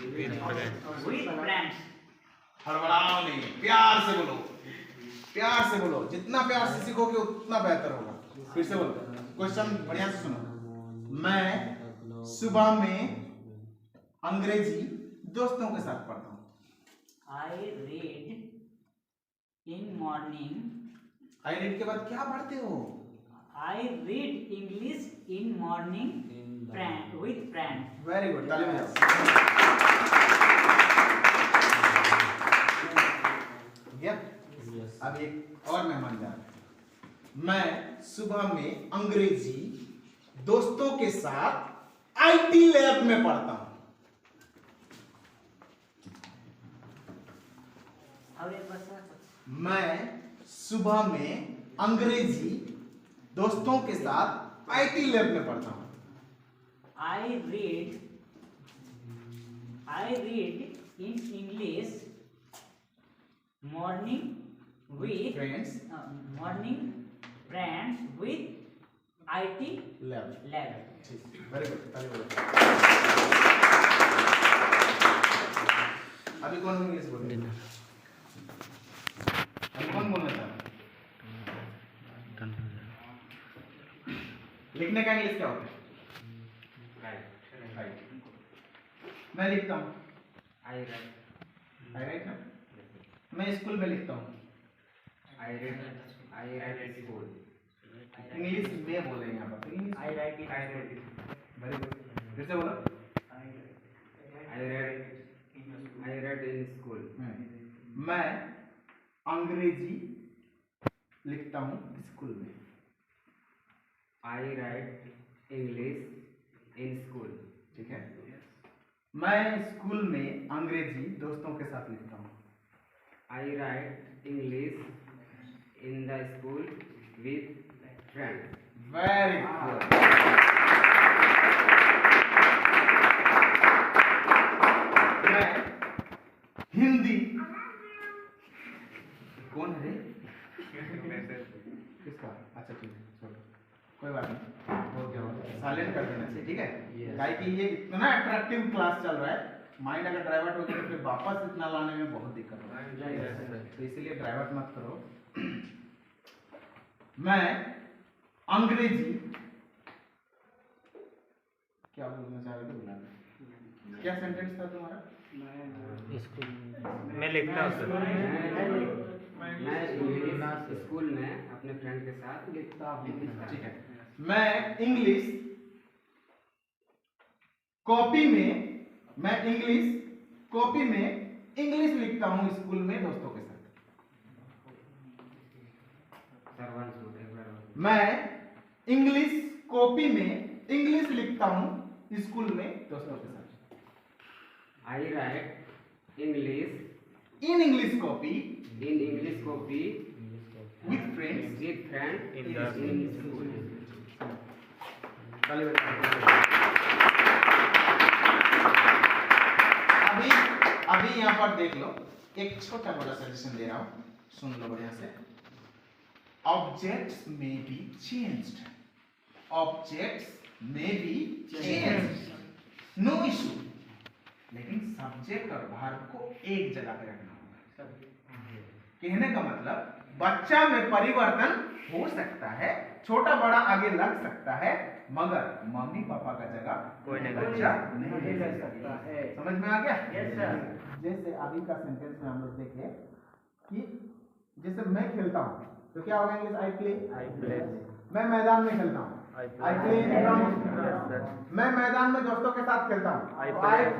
with friends. हड़बड़ाओ नहीं, प्यार से बोलो, प्यार से बोलो। जितना प्यार से सीखोगे उतना बेहतर होगा। फिर से बोलो, क्वेश्चन बढ़िया से सुनो। मैं सुबह में अंग्रेजी दोस्तों के साथ पढ़ता हूँ। I read in morning. I read के बाद क्या पढ़ते हो? I read English in morning with friends. Very good, ताली बजाओ। ठीक है? अब एक और मेहमान जा रहे हैं। मैं सुबह में अंग्रेजी दोस्तों के साथ आईटी लैब में पढ़ता हूँ। मैं सुबह में अंग्रेजी दोस्तों के साथ आईटी लैब में पढ़ता हूँ। I read in English morning with friends with IT lab. lab. Very good, ताली बजाओ। अभी कौन इंग्लिश बोलेगा? अभी कौन बोलना चाह रहा है? लिखने का इंग्लिश क्या होता है? राइट। मैं लिखता हूँ। आई राइट ना? मैं स्कूल में लिखता हूँ। इंग्लिश में बोलेंगे यहाँ पर। I write it. Very good. फिर से बोलो। I read in school. मैं अंग्रेजी लिखता हूँ स्कूल में। I write English in school. ठीक है? मैं स्कूल में अंग्रेजी दोस्तों के साथ लिखता हूँ। I write English in the school with friends. Very good. मैं हिंदी कौन है रे? किसका? अच्छा ठीक है, छोड़ो, कोई बात नहीं, हो गया साइलेंट कर देना चाहिए। ठीक है? काहे कि ये इतना अट्रैक्टिव क्लास चल रहा है, माइंड अगर डाइवर्ट हो गया तो फिर वापस इतना लाने में बहुत दिक्कत होगा। तो इसीलिए डाइवर्ट मत करो। मैं अंग्रेजी क्या बोलना चाह रहे थे, बुला क्या सेंटेंस था तुम्हारा? मैं लिखता हूँ सर। मैं इंग्लिश स्कूल में अपने फ्रेंड के साथ लिखता हूँ। ठीक है। मैं इंग्लिश कॉपी में, मैं इंग्लिश कॉपी में इंग्लिश लिखता हूं स्कूल में दोस्तों के साथ। मैं इंग्लिश कॉपी में इंग्लिश लिखता हूं स्कूल में दोस्तों के साथ। I write English in English copy in English copy with friends with friends In in the school. अभी अभी यहाँ पर देख लो, एक छोटा मोटा सजेशन दे रहा हूं, सुन लो बढ़िया से। ऑब्जेक्ट्स में बी चेंज्ड, ऑब्जेक्ट्स में बी चेंज्ड, नो इशू, लेकिन सब्जेक्ट और वर्ब को एक जगह पे रखना होगा। कहने का मतलब बच्चा में परिवर्तन हो सकता है, छोटा बड़ा आगे लग सकता है, मगर मम्मी पापा का जगह कोई नहीं बच्चा नहीं ले सकता है। समझ में आ गया? Yes sir. जैसे अभी का सेंटेंस में हम लोग देखे कि जैसे मैं खेलता हूँ तो क्या होगा इंग्लिश? I play. मैं मैदान में खेलता हूँ, आई प्ले इन ग्राउंड। मैं मैदान में दोस्तों के साथ खेलता हूँ, I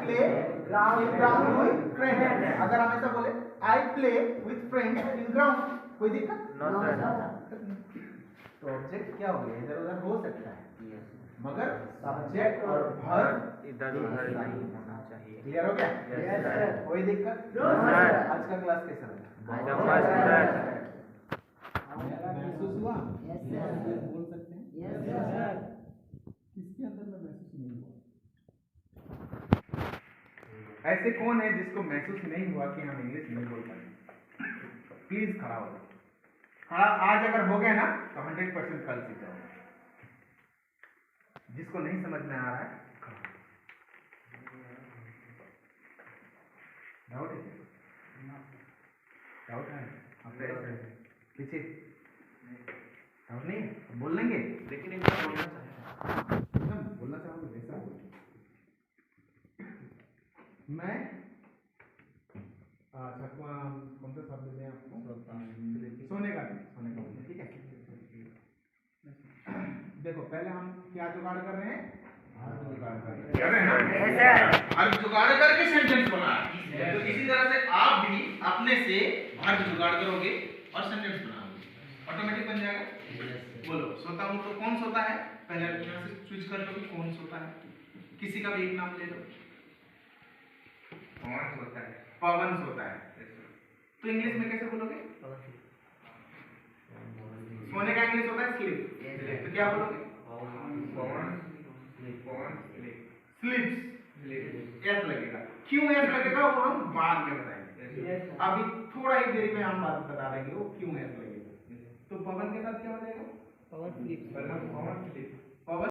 play ground with friend. अगर हम ऐसा बोले I play with friend in ground, कोई दिक्कत? No, sir. तो ऑब्जेक्ट क्या हो गया, इधर उधर हो सकता है, मगर सब्जेक्ट और वर्ब इधर उधर नहीं होना चाहिए। क्लियर हो गया? Yes, sir. कोई दिक्कत? No, sir. आज का क्लास कैसा लगा? जबरदस्त सर। महसूस हुआ? Yes, sir. बोल सकते हैं? Yes, sir. किसके अंदर में महसूस नहीं हुआ? ऐसे कौन है जिसको महसूस नहीं हुआ कि हम इंग्लिश नहीं बोल पाए? प्लीज खड़ा हो जाओ। खड़ा आज अगर हो गए ना तो 100% कल सीख जाओगे। जिसको नहीं समझ में आ रहा है खड़ा। डाउट है? डाउट है? पीछे डाउट नहीं है? बोल लेंगे, लेकिन एक बार बोलना चाहिए। बोलना चाहोगे जैसा बोलो। मैं अच्छा कौन सा शब्द दें आपको? सोने का बोलते, ठीक है। देखो पहले हम क्या जुगाड़ कर रहे हैं? अर्थ जुगाड़ कर रहे हैं ना? अर्थ जुगाड़ करके सेंटेंस बना रहे हैं। तो इसी तरह से आप भी अपने से अर्थ जुगाड़ करोगे और सेंटेंस बनाओगे, ऑटोमेटिक बन जाएगा। बोलो सोता हूँ तो कौन सोता है? पहले यहाँ से स्विच कर लो कि कौन सोता है। किसी का भी एक नाम ले लो। कौन सोता है? पवन सोता है। तो इंग्लिश में कैसे बोलोगे? सोने का इंग्लिश होता है स्लीप। तो क्या बोलोगे? स्लीप्स। एस लगेगा। क्यों एस लगेगा वो हम बाद में बताएंगे। अभी थोड़ा ही देरी में हम बात बता देंगे वो क्यों एस लगेगा। तो पवन के साथ क्या हो जाएगा? पवन स्लीप।